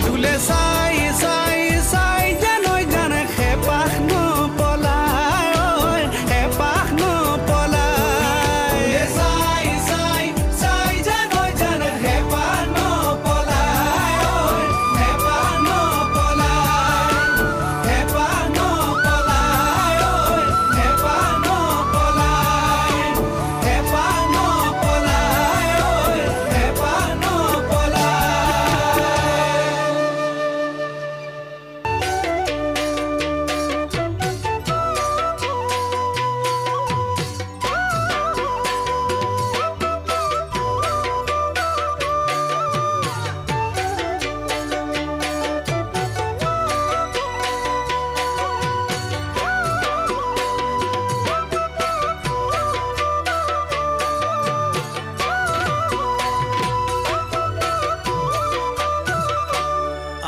তুলে চাই চাই চাই জানৈ জানে হেপাহ নপলায় হেপাহ নপলায় চাই চাই চাই জানৈ জানে হেপাহ নপলায় হেপাহ নপলায় হেপাহ নপলায় হেপাহ নপলায় হেপাহ নপলায় হেপাহ নপলায়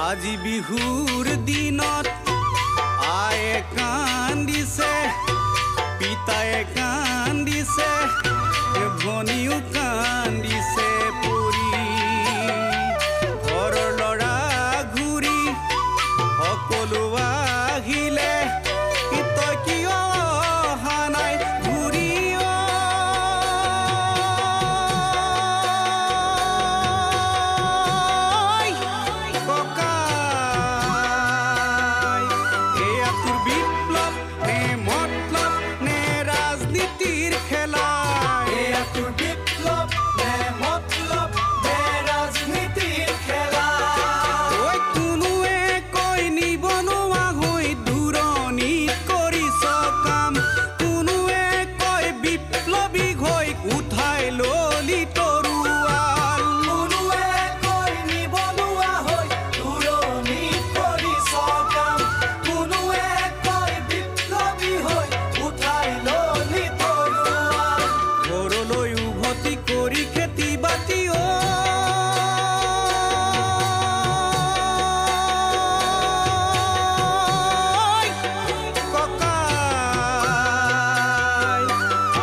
আজি বিহুৰ দিনত আয়ে কান্দিছে পিতায়ে কান্দিছে ভনীও কান্দিছে পৰি ঘৰৰ ল'ৰা ঘূৰি সকলো আহিলে তই কিয় অহা নাই ঘূৰি ককাই এয়া তোৰ বিপ্লৱ নে মতলব নে ৰাজনীতিৰ খেলা এয়া তোৰ বিপ্লৱ নে মতলব নে ৰাজনীতিৰ খেলা ঐ কোনোৱে কৈ নিবনুৱা হৈ দূৰণিত কৰিছ কাম কোনোৱে কয় বিপ্লৱী হৈ উঠাই ললি তৰোৱাল কোনোৱে কয় নিবনুৱা হৈ দূৰণিত কৰিছ কাম কোনোৱে কয় বিপ্লৱী হৈ উঠাই ললি তৰোৱাল ঘৰলৈ উভতি কৰি খেতি বাতি ককাই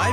আই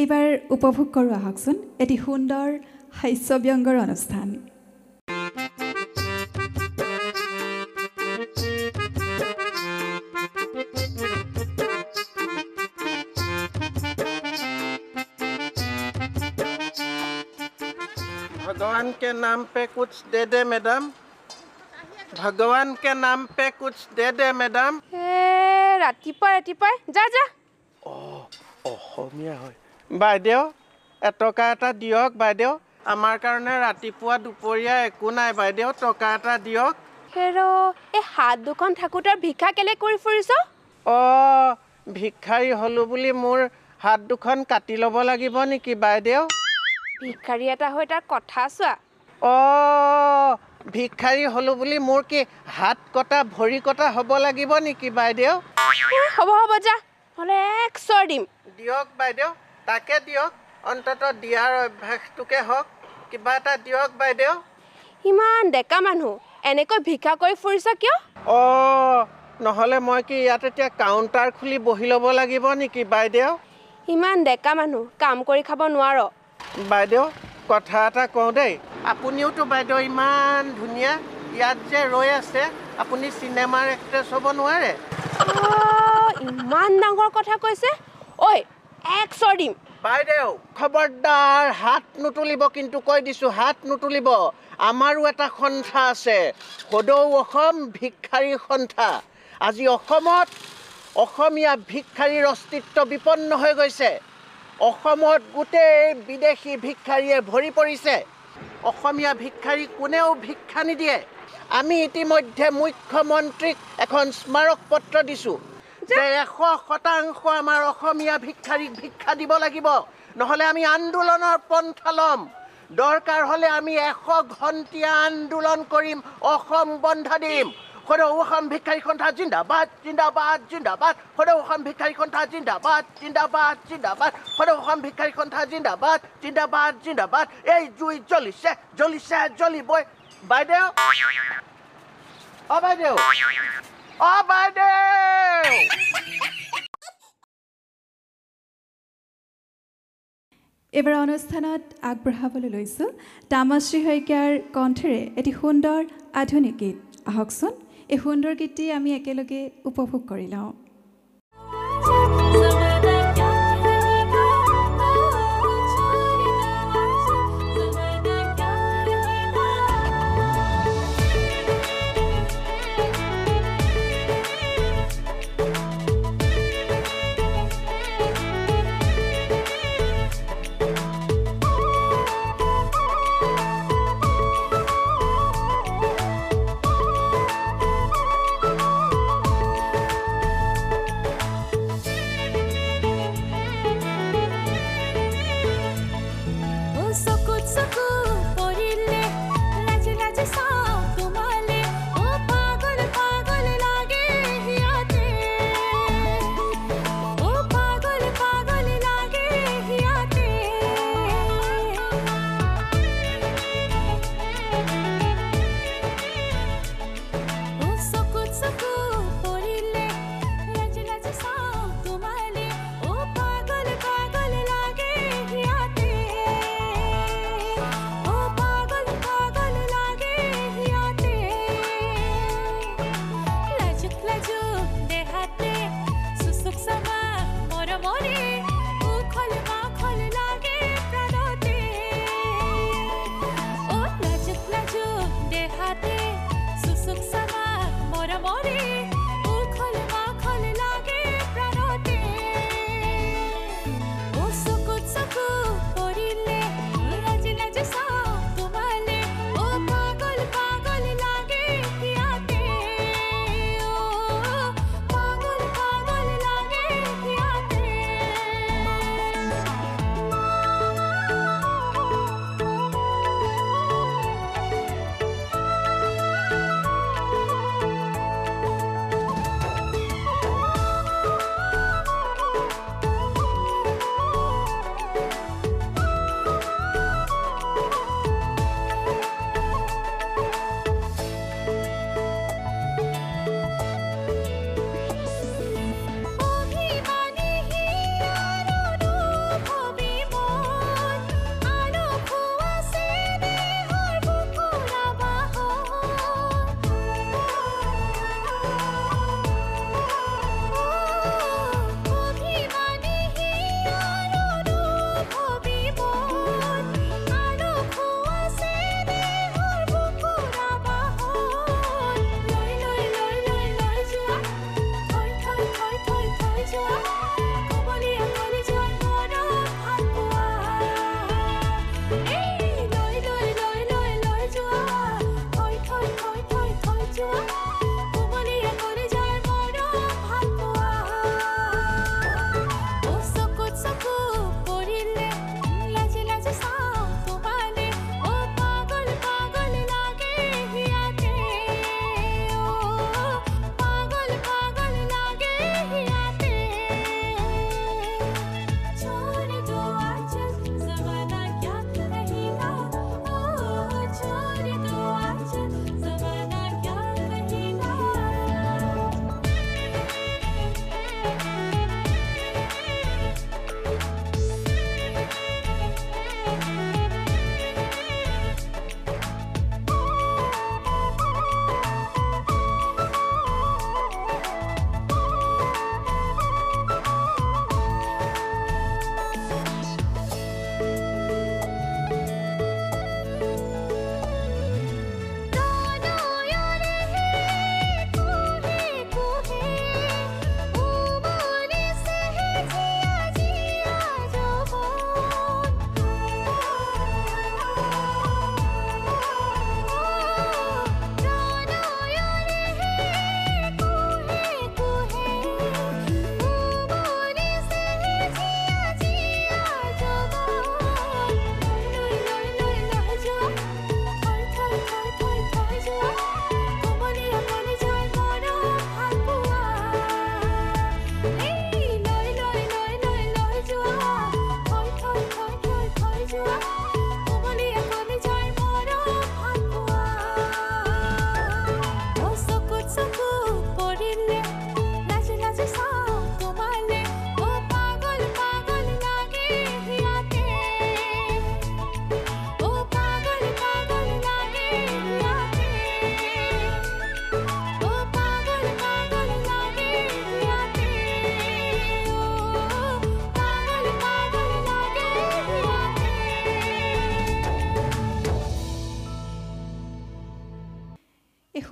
এইবাৰ উপভোগ কৰোঁ আহকচোন এটি সুন্দৰ হাস্যব্যংগৰ অনুষ্ঠান। भगवान के नाम पे कुछ दे दे मैडम, भगवान के नाम पे कुछ दे दे मैडम। ৰাতিপুৱাই যা যা। অসমীয়া হয় বাইদেউ, এটকা এটা দিয়ক বাইদেউ, আমাৰ কাৰণে ৰাতিপুৱা দুপৰীয়া একো নাই বাইদেউ, টকা এটা দিয়ক। হেৰ' এই হাত দুখন থাকোঁতে ভিক্ষা কেলে কৰি ফুৰিছ? ভিক্ষাৰী হ'লো বুলি মোৰ হাত দুখন কাটি ল'ব লাগিব নেকি বাইদেউ? ভিক্ষাৰী এটা হৈ তাৰ কথা চোৱা। ভিক্ষাৰী হ'লো বুলি মোৰ কি হাত কটা ভৰি কটা হ'ব লাগিব নেকি বাইদেউ? হ'ব যা, নহ'লে 100 দিম। দিয়ক বাইদেউ, তাকে দিয়ক, অন্ততঃ দিয়াৰ অভ্যাসটোকে হওক, কিবা এটা দিয়ক বাইদেউ। ইমান ডেকা মানুহ এনেকৈ ভিক্ষা কৰি ফুৰিছ কিয়? নহ'লে মই কি ইয়াত এতিয়া কাউণ্টাৰ খুলি বহি ল'ব লাগিব নেকি বাইদেউ? ইমান ডেকা মানুহ কাম কৰি খাব নোৱাৰ। বাইদেউ কথা এটা কওঁ দেই, আপুনিওতো বাইদেউ ইমান ধুনীয়া, ইয়াত যে ৰৈ আছে, আপুনি চিনেমাৰ এক্ট্ৰেছ হ'ব নোৱাৰে? ইমান ডাঙৰ কথা কৈছে। ঐ 100 দিম। বাইদেউ খবৰদাৰ হাত নুতুলিব, কিন্তু কৈ দিছোঁ হাত নুতুলিব। আমাৰো এটা সন্থা আছে, সদৌ অসম ভিক্ষাৰী সন্থা। আজি অসমত অসমীয়া ভিক্ষাৰীৰ অস্তিত্ব বিপন্ন হৈ গৈছে। অসমত গোটেই বিদেশী ভিক্ষাৰীয়ে ভৰি পৰিছে। অসমীয়া ভিক্ষাৰী কোনেও ভিক্ষা নিদিয়ে। আমি ইতিমধ্যে মুখ্যমন্ত্ৰীক এখন স্মাৰক পত্ৰ দিছোঁ যে 100% আমাৰ অসমীয়া ভিক্ষাৰীক ভিক্ষা দিব লাগিব, নহ'লে আমি আন্দোলনৰ পন্থা ল'ম। দৰকাৰ হ'লে আমি 100 ঘণ্টীয়া আন্দোলন কৰিম, অসম বন্ধ দিম। সদৌ অসম ভিক্ষাৰী সন্থা জিন্দাবাদ জিন্দাবাদ জিন্দাবাদ, সদৌ অসম ভিক্ষাৰী সন্থা জিন্দাবাদ জিন্দাবাদ জিন্দাবাদ, সদৌ অসম ভিক্ষাৰী সন্থা জিন্দাবাদ জিন্দাবাদ জিন্দাবাদ। এই জুই জ্বলিছে জ্বলিছে জ্বলিবই। বাইদেউ বাইদেউ বাইদেউ। এইবাৰ অনুষ্ঠানত আগবঢ়াবলৈ লৈছোঁ তামশ্ৰী শইকীয়াৰ কণ্ঠেৰে এটি সুন্দৰ আধুনিক গীত। আহকচোন এই সুন্দৰ গীতটি আমি একেলগে উপভোগ কৰি লওঁ।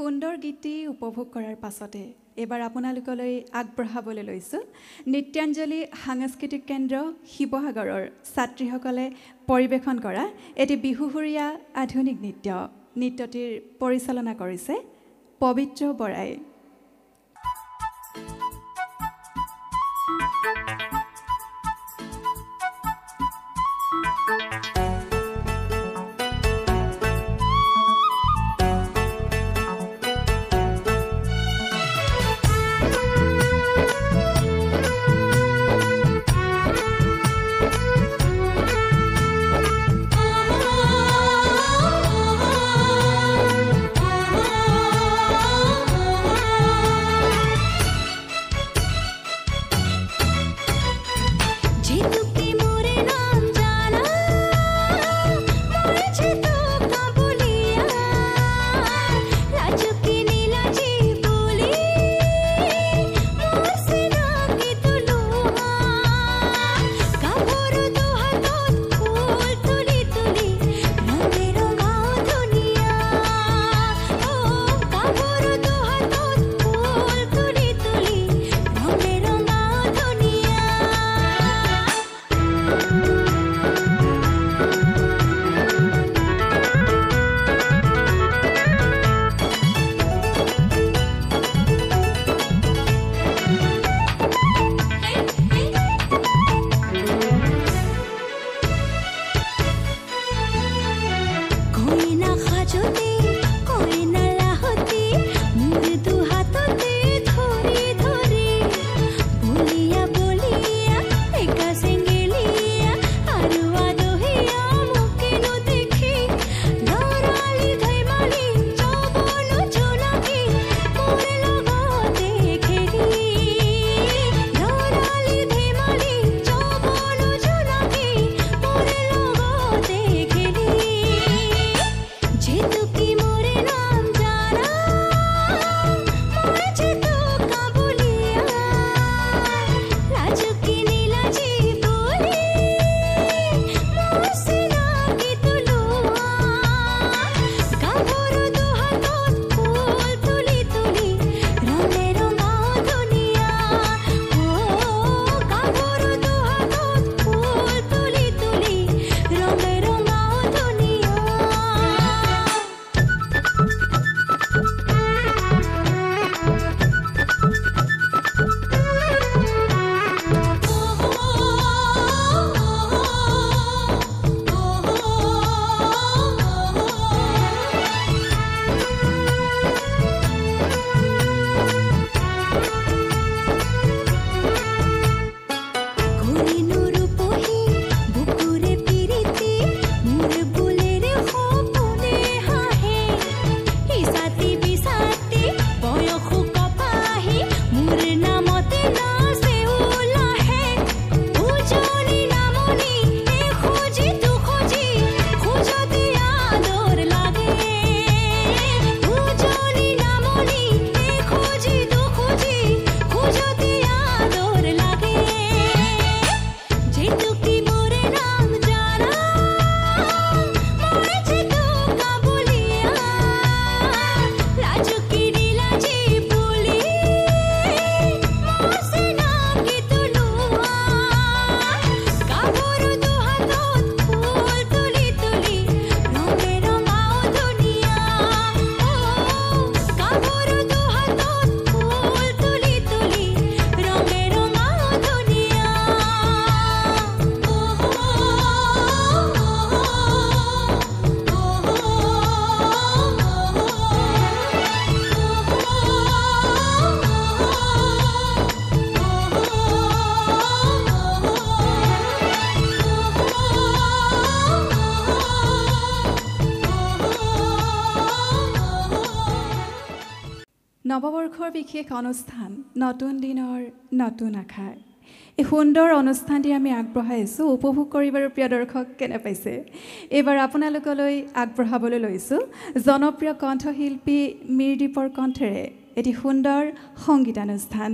সুন্দৰ গীতটি উপভোগ কৰাৰ পাছতে এবাৰ আপোনালোকলৈ আগবঢ়াবলৈ লৈছোঁ নৃত্যাঞ্জলি সাংস্কৃতিক কেন্দ্ৰ শিৱসাগৰৰ ছাত্ৰীসকলে পৰিৱেশন কৰা এটি বিহুসুৰীয়া আধুনিক নৃত্য। নৃত্যটিৰ পৰিচালনা কৰিছে পবিত্ৰ বৰাই। নৱবৰ্ষৰ বিশেষ অনুষ্ঠান নতুন দিনৰ নতুন আশা এই সুন্দৰ অনুষ্ঠানটি আমি আগবঢ়াইছোঁ উপভোগ কৰি বাৰু প্ৰিয় দৰ্শক কেনে পাইছে এবাৰ আপোনালোকলৈ আগবঢ়াবলৈ লৈছোঁ জনপ্ৰিয় কণ্ঠশিল্পী মিৰদীপৰ কণ্ঠেৰে এটি সুন্দৰ সংগীতানুষ্ঠান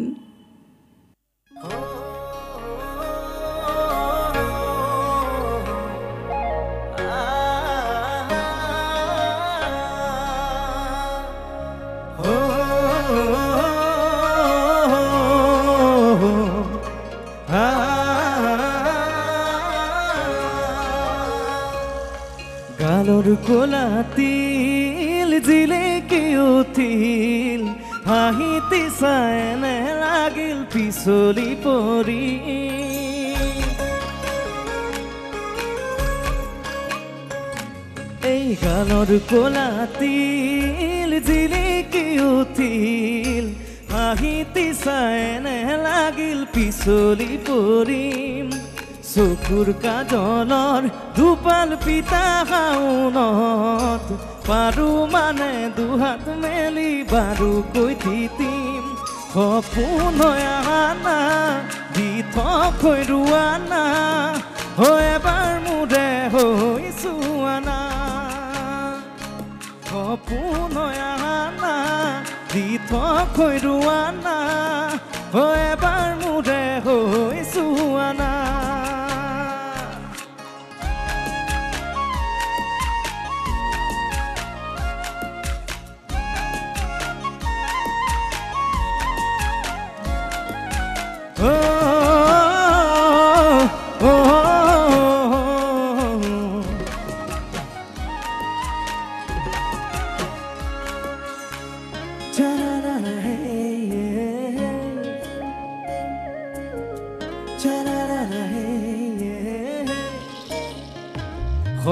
গানৰ কোলাতিল জিলিকি উঠিল হাঁহিতি চাই এনে লাগিল পিছলি পৰি এই গানৰ কোলাতিল জিলিকি উঠিল হাঁহিতি চাই এনে লাগিল পিছলি পৰিম চকুৰ কাজলৰ দুপাল পিতা শাওনত পাৰো মানে দুহাত মেলি বাৰু কৈ থিতিম সপোন আনা দি থৈ ৰোৱানা হৈ এবাৰ মোৰে হৈছো আনা সপোন আনা দি থৈ ৰোৱানা হৈ এবাৰ মোৰে হৈছো আনা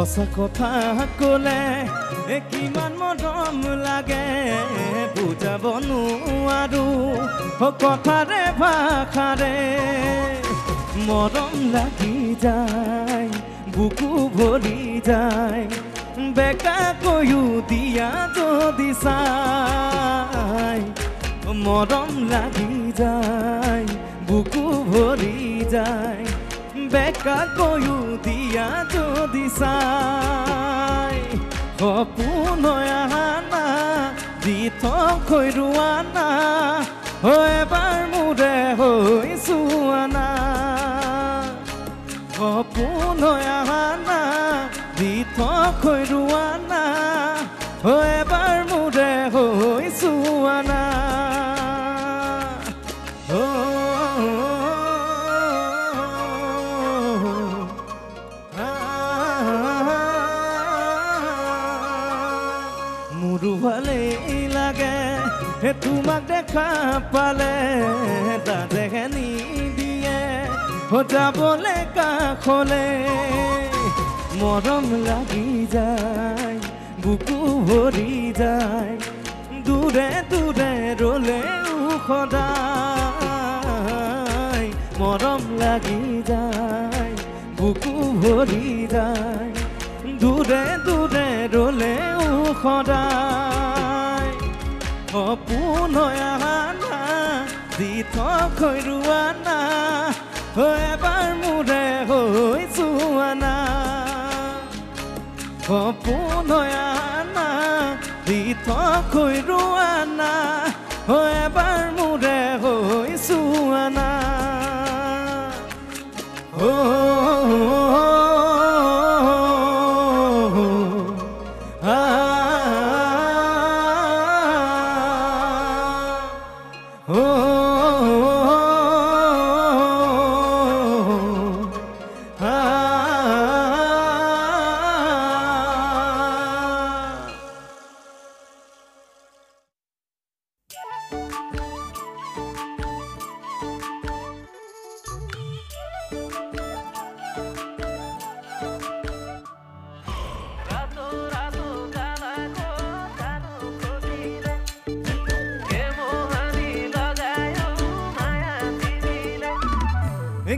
সঁচা কথা ক'লে কিমান মৰম লাগে বুজাব নোৱাৰো কথাৰে ভাষাৰে মৰম লাগি যায় বুকু ভৰি যায় বেকা কৈও দিয়া যদি চাই মৰম লাগি যায় বুকু ভৰি যায় বেকা কৈও দিয়া যদি চাই সপোন আনা দি থৈ ৰোৱানা এবাৰ মোৰে হৈছো আনা সপোন আনা দি থৈ ৰোৱানা এবাৰ মোৰে হৈছো আনা তোমাক দেখা পালে তাতে নিদিয়ে যাবলে কাষলে মৰম লাগি যায় বুকু ভৰি যায় দূৰে দূৰে ৰলেও সদায় মৰম লাগি যায় বুকু ভৰি যায় দূৰে দূৰে ৰলেও সদায় সপোন আনা দি থৈ ৰোৱানা এবাৰ মোৰে হৈছো আনা সপোন আনা দি থৈ ৰোৱানা এবাৰ মোৰে হৈছো আনা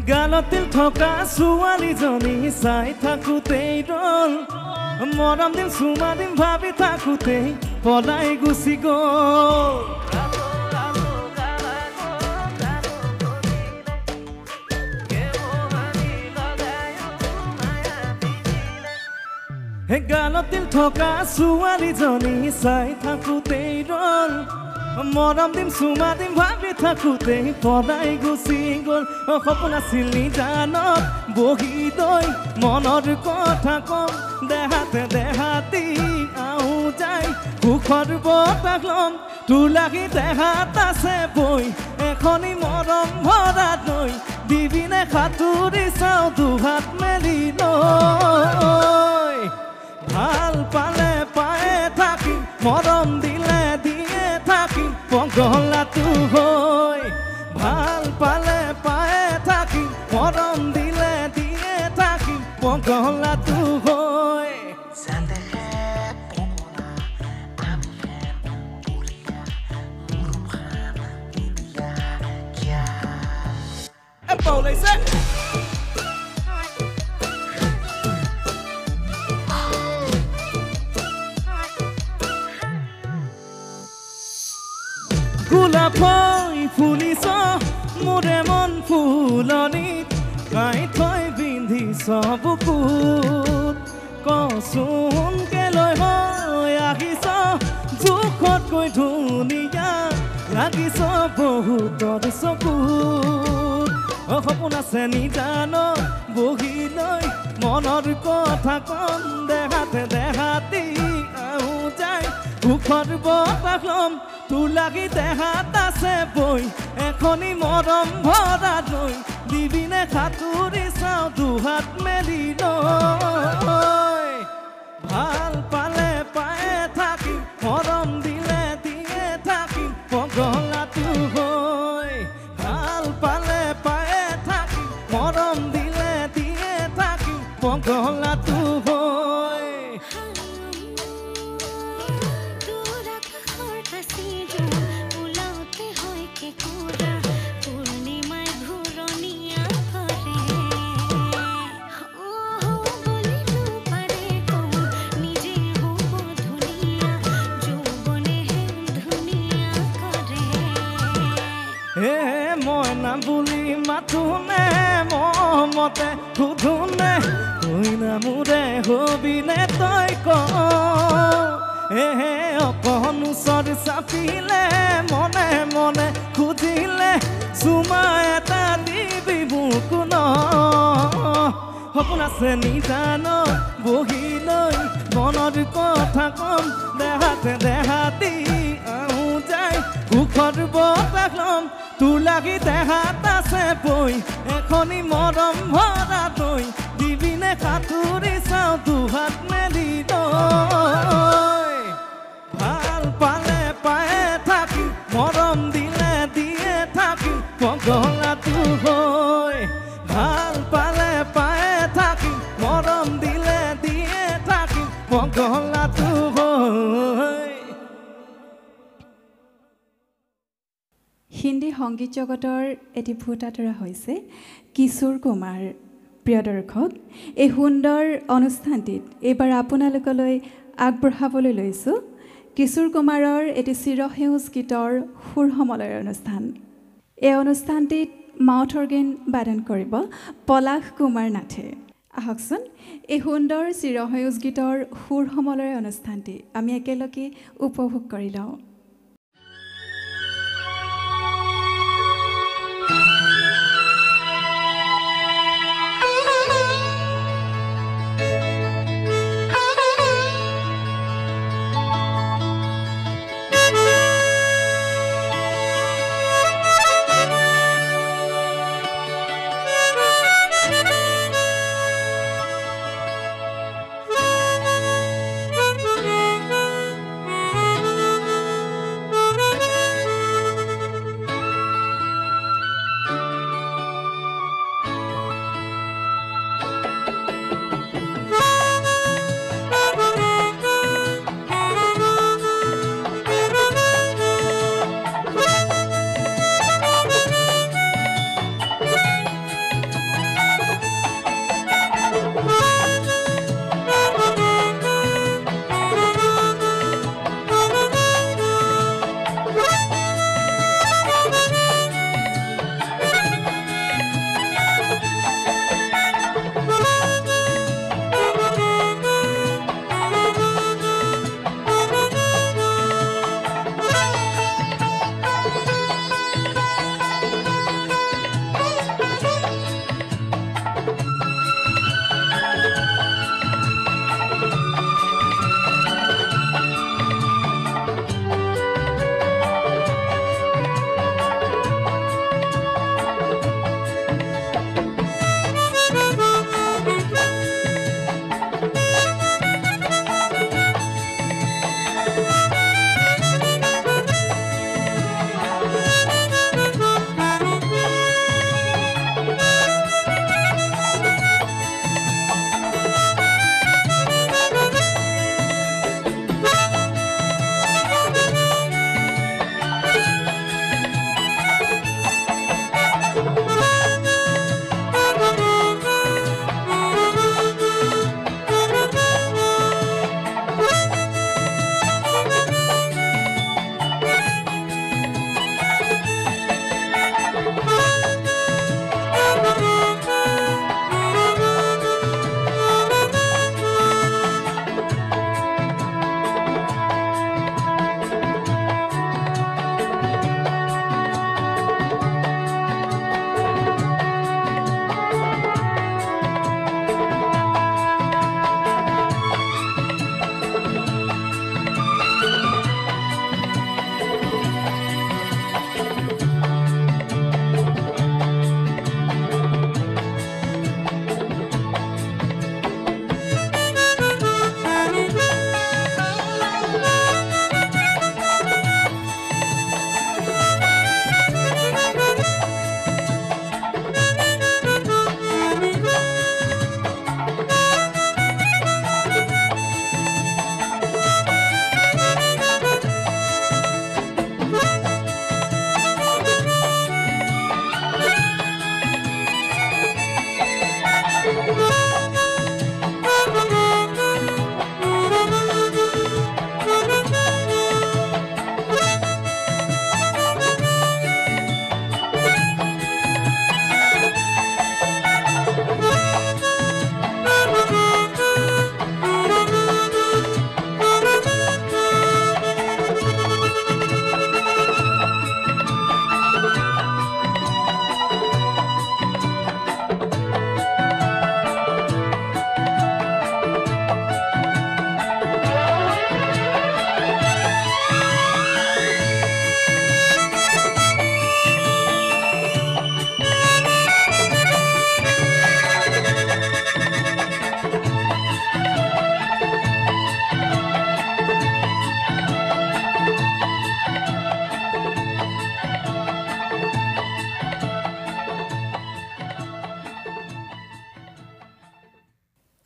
গালতিল থকা ছোৱালীজনী চাই থাকোঁতেই ৰল মৰম দিম চুমা দিম ভাবি থাকোঁতেই পলাই গুচি গ'ল গালতিল থকা ছোৱালীজনী চাই থাকোঁতেই ৰল মৰম দিম চুমা দিম ভাবি থাকোঁতেই পলাই গুচি গ'ল সপোন আছিল নিজানত বহি দৈ মনৰ কথা কম দেহাতে দেহাতি আও যায় সুখৰ বতাহ ল'ম তোৰ লাগি দেহাত আছে বৈ এখনি মৰম ভৰা দৈ দিবিনে সাঁতুৰি চাওঁ দুহাত মেলি লৈ ভাল পালে পায়ে থাকিম মৰম দিলে দিয়ে থাকিম পগলাটো হৈ ভাল পালে পায়ে থাকিম মৰম দিলে দিয়ে থাকিম পগলাটো হৈ Paulese গোলাপ ফুলিছ মোৰে মন ফুলনিত গাই থৈ বিন্ধিছ বুকুত কচোন কেলৈ হৈ আহিছ জোখতকৈ ধুনীয়া লাগিছ বহুতৰ চকুত সপোন আছে নিজান বহি লৈ মনৰ কথা কম দেহাতে দেহাতি আহো যায় সুখৰ বতাহ লম তোৰ লাগি দেহাত আছে বৈ এখনি মৰম ভৰা লৈ দিবিনে সাঁতুৰি চাওঁ দুহাত মেলি লৈ ভাল পালে পায়ে থাকিম মৰম দিলে দিয়ে থাকিম পগলাটো হৈ ভাল পালে পায়ে থাকিম মৰম দিলে দিয়ে থাকিম পগলাটো হৈ বুলি মাথোনে মমতে সুধোনে কইনা মোৰে হবিনে তই ক অকণ ওচৰ চাপিলে মনে মনে খুজিলে চুমা এটা দিবি মোক ন সপোন আছে নিজান বহি লৈ মনৰ কথা কম দেহাতে দেহাতি আহো যায় সুখৰ বতাহ লম তোৰ লাগি দেহাত আছে বৈ এখনি মৰম ভৰা তই দিবিনে সাঁতুৰি চাওঁ দুহাত মেলি তই ভাল পালে পায়ে থাকিম মৰম দিলে দিয়ে থাকিম পগলাটো হৈ ভাল পালে পায়ে থাকিম মৰম দিলে দিয়ে থাকিম পগলাটো হৈ হিন্দী সংগীত জগতৰ এটি ভূতাতৰা হৈছে কিশোৰ কুমাৰ প্ৰিয় দৰ্শক এই সুন্দৰ অনুষ্ঠানটিত এইবাৰ আপোনালোকলৈ আগবঢ়াবলৈ লৈছোঁ কিশোৰ কুমাৰৰ এটি চিৰসেউজ গীতৰ সুৰ সমলয়ৰ অনুষ্ঠান এই অনুষ্ঠানটিত মাউথ অৰ্গেন বাদন কৰিব পলাশ কুমাৰ নাথে আহকচোন এই সুন্দৰ চিৰসেউজ গীতৰ সুৰ সমলয়ৰ অনুষ্ঠানটি আমি একেলগে উপভোগ কৰি লওঁ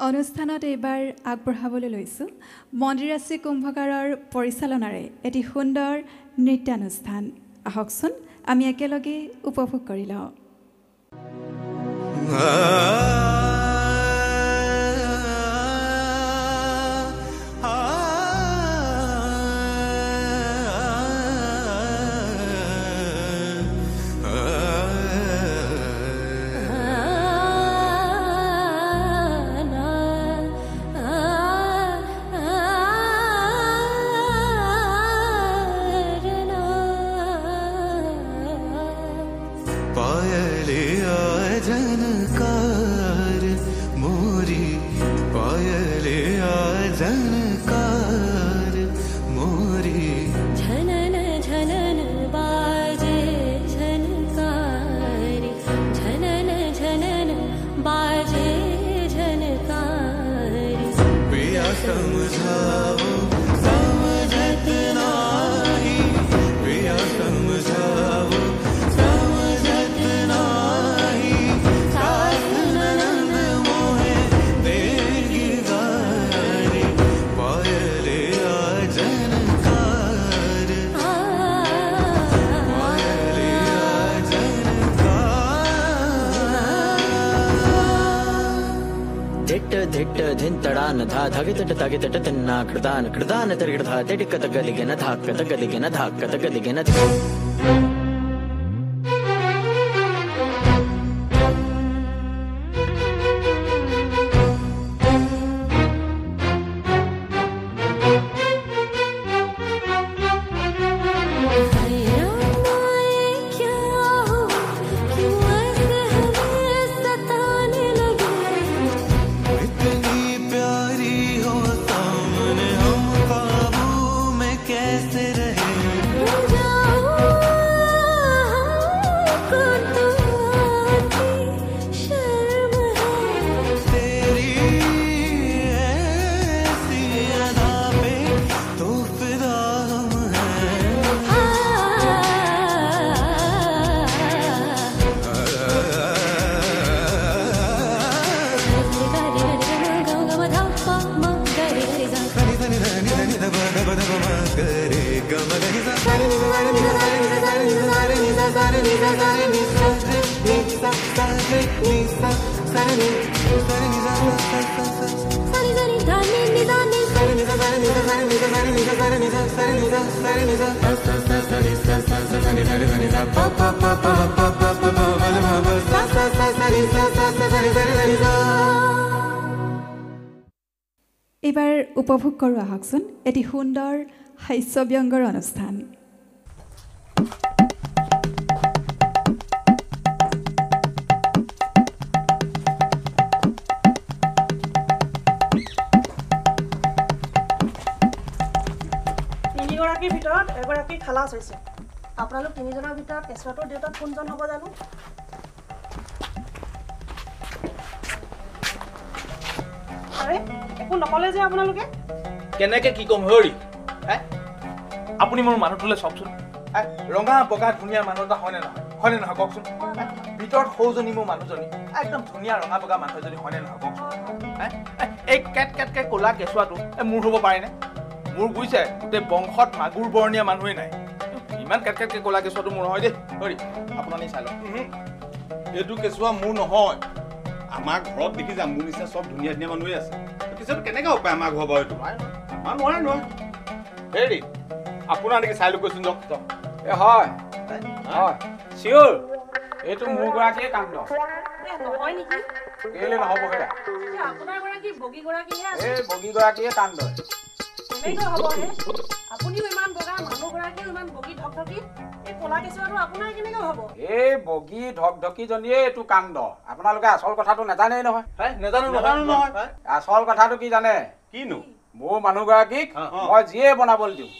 অনুষ্ঠানত এইবাৰ আগবঢ়াবলৈ লৈছোঁ মন্দিৰাশ্ৰী কুম্ভকাৰৰ পৰিচালনাৰে এটি সুন্দৰ নৃত্যানুষ্ঠান। আহকচোন আমি একেলগে উপভোগ কৰি লওঁ। धिंतड़ान तिन्ना कृदान तिरगिड़धा तिड़कत गलिगेन धाकत गलिगेन এইবাৰ উপভোগ কৰোঁ আহকচোন এটি সুন্দৰ হাস্যব্যংগৰ অনুষ্ঠান। তিনিগৰাকীৰ ভিতৰত এগৰাকী খালাচ হৈছে। আপোনালোক তিনিজনৰ ভিতৰত কেঁচুৱাটোৰ দেউতাক কোনজন হ'ব জানো? একো নকলে যে আপোনালোকে? কেনেকে কি কম হৰি? আপুনি মোৰ মানুহটোলৈ চাওকচোন, ৰঙা বগা ধুনীয়া মানুহ এটা হয়নে নহয় কওকচোন? ভিতৰত সৌজনী মোৰ মানুহজনী একদম ধুনীয়া ৰঙা বগা মানুহজনী হয়নে নহয় কওকচোন? এই কেটকে ক'লা কেঁচুৱাটো মোৰ হ'ব পাৰেনে? মোৰ বুজিছে গোটেই বংশত মাগুৰ বৰণীয়া মানুহেই নাই, ইমান কেটকে ক'লা কেঁচুৱাটো মোৰ নহয় দেই। হৰি আপোনাৰ চাই লওক, এইটো কেঁচুৱা মোৰ নহয়। আমাৰ ঘৰত দেখি যাম মোৰ নিচিনা চব ধুনীয়া ধুনীয়া মানুহে আছে, পিছত কেনেকৈ উপায় আমাৰ ঘৰ বাৰু এইটো? আমাৰ নোৱাৰে হেৰি আপোনাৰ নেকি চাই লৈ কৈছোন যাওক। হয় চিয়ৰ এইটো মোৰ গৰাকীয়ে কাণ্ড নহয় নেকি? কেলে নহ'ব সেয়া? আপোনাৰ গৰাকী বগী গৰাকীহে আছে। এই বগী গৰাকীয়ে কাণ্ড কেনেকৈ হ'ব হে? আপুনিও ইমান বগা, মানুহগৰাকীও ইমান বগী ধকধকি, এই ক'লা কেঁচুৱাটো আপোনাৰ কেনেকৈ হ'ব? এই বগী ধকধকিজনীয়ে এইটো কাণ্ড। আপোনালোকে আচল কথাটো নাজানেই নহয়। নাজানো নহয়। আচল কথাটো কি জানে? কিনো? মোৰ মানুহগৰাকীক মই যিয়ে বনাবলৈ দিওঁ,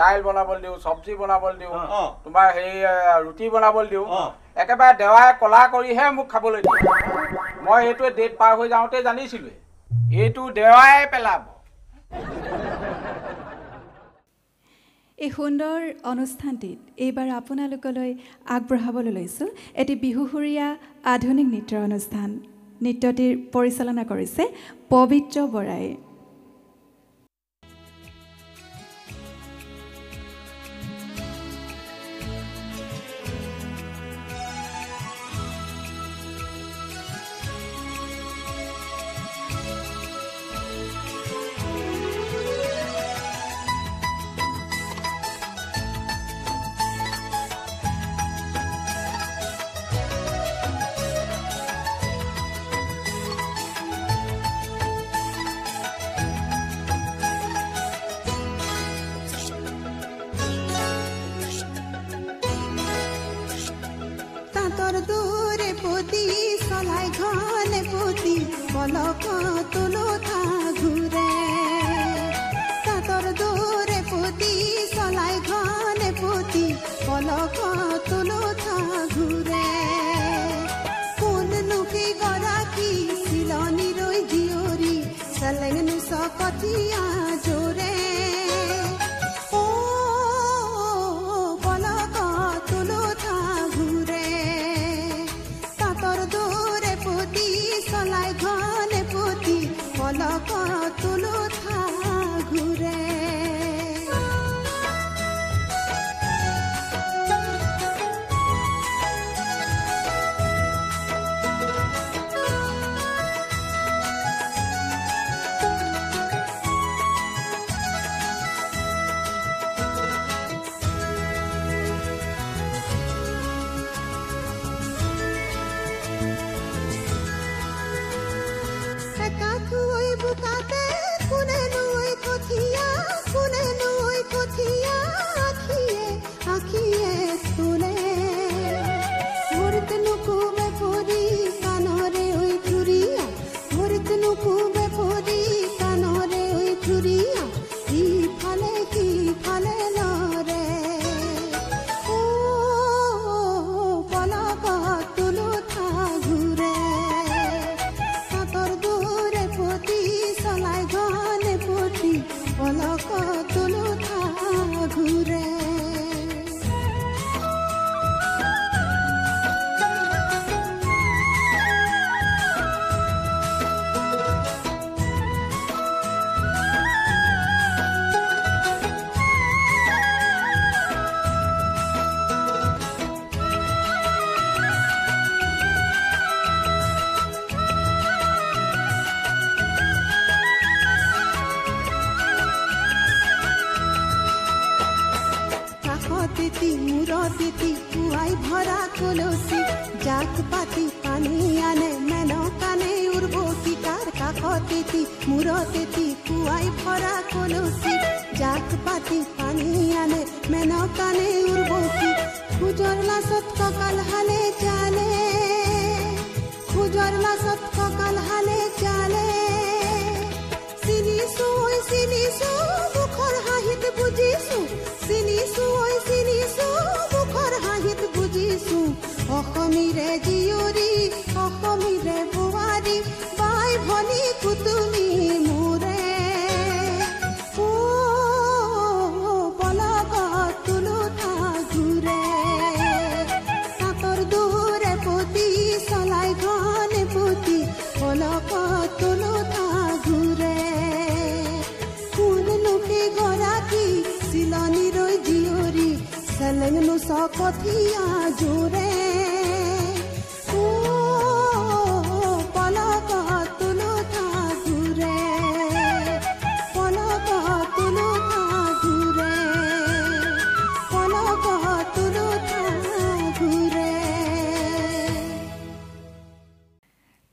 দাইল বনাবলৈ দিওঁ, চব্জি বনাবলৈ দিওঁ, তোমাৰ সেই ৰুটি বনাবলৈ দিওঁ, একেবাৰে দেৱাই কলা কৰিহে মোক খাবলৈ দিয়ে। মই এইটোৱে ডেট পাৰ হৈ যাওঁতে জানিছিলোৱে এইটো দেৱাই পেলাব। এই সুন্দৰ অনুষ্ঠানটিত এইবাৰ আপোনালোকলৈ আগবঢ়াবলৈ লৈছোঁ এটি বিহুসুৰীয়া আধুনিক নৃত্যৰ অনুষ্ঠান। নৃত্যটিৰ পৰিচালনা কৰিছে পবিত্ৰ বৰাই।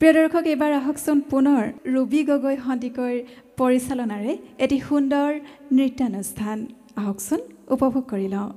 প্ৰিয় দৰ্শক, এইবাৰ আহকচোন পুনৰ ৰুবি গগৈ সন্দিকৈৰ পৰিচালনাৰে এটি সুন্দৰ নৃত্যানুষ্ঠান আহকচোন উপভোগ কৰি লওঁ।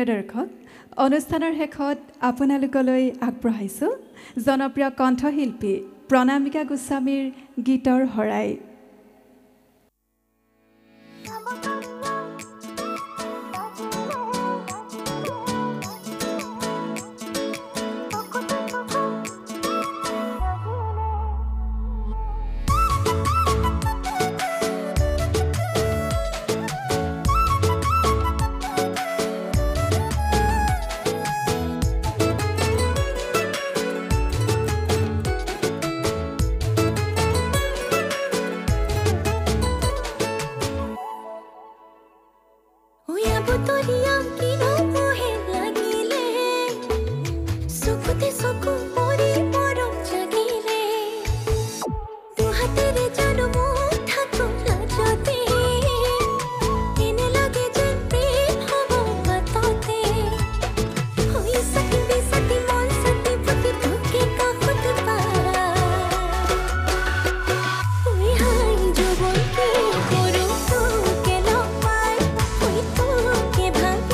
প্ৰিয় দৰ্শক অনুষ্ঠানৰ শেষত আপোনালোকলৈ আগবঢ়াইছোঁ জনপ্ৰিয় কণ্ঠশিল্পী প্ৰণামিকা গোস্বামীৰ গীতৰ শৰাই के भाग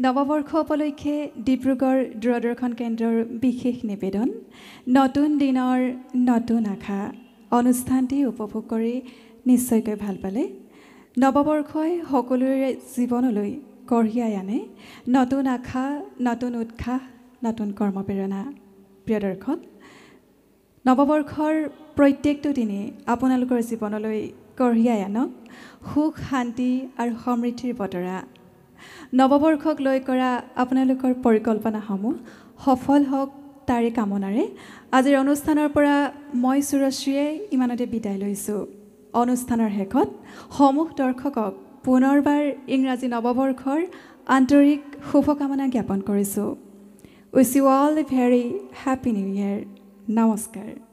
নৱবৰ্ষ উপলক্ষে ডিব্ৰুগড় দূৰদৰ্শন কেন্দ্ৰৰ বিশেষ নিবেদন নতুন দিনৰ নতুন আশা অনুষ্ঠানটি উপভোগ কৰি নিশ্চয়কৈ ভাল পালে। নৱবৰ্ষই সকলোৰে জীৱনলৈ কঢ়িয়াই আনে নতুন আশা, নতুন উৎসাহ, নতুন কৰ্মপ্ৰেৰণা। প্ৰিয় দৰ্শক, নৱবৰ্ষৰ প্ৰত্যেকটো দিনে আপোনালোকৰ জীৱনলৈ কঢ়িয়াই আনক সুখ, শান্তি আৰু সমৃদ্ধিৰ বতৰা। নৱবৰ্ষক লৈ কৰা আপোনালোকৰ পৰিকল্পনাসমূহ সফল হওক তাৰে কামনাৰে আজিৰ অনুষ্ঠানৰ পৰা মই সুৰশ্ৰীয়ে ইমানতে বিদায় লৈছোঁ। অনুষ্ঠানৰ শেষত সমূহ দৰ্শকক পুনৰবাৰ ইংৰাজী নৱবৰ্ষৰ আন্তৰিক শুভকামনা জ্ঞাপন কৰিছোঁ। উইচ ইউ অল এ ভেৰি হেপী নিউ ইয়েৰ। নমস্কাৰ।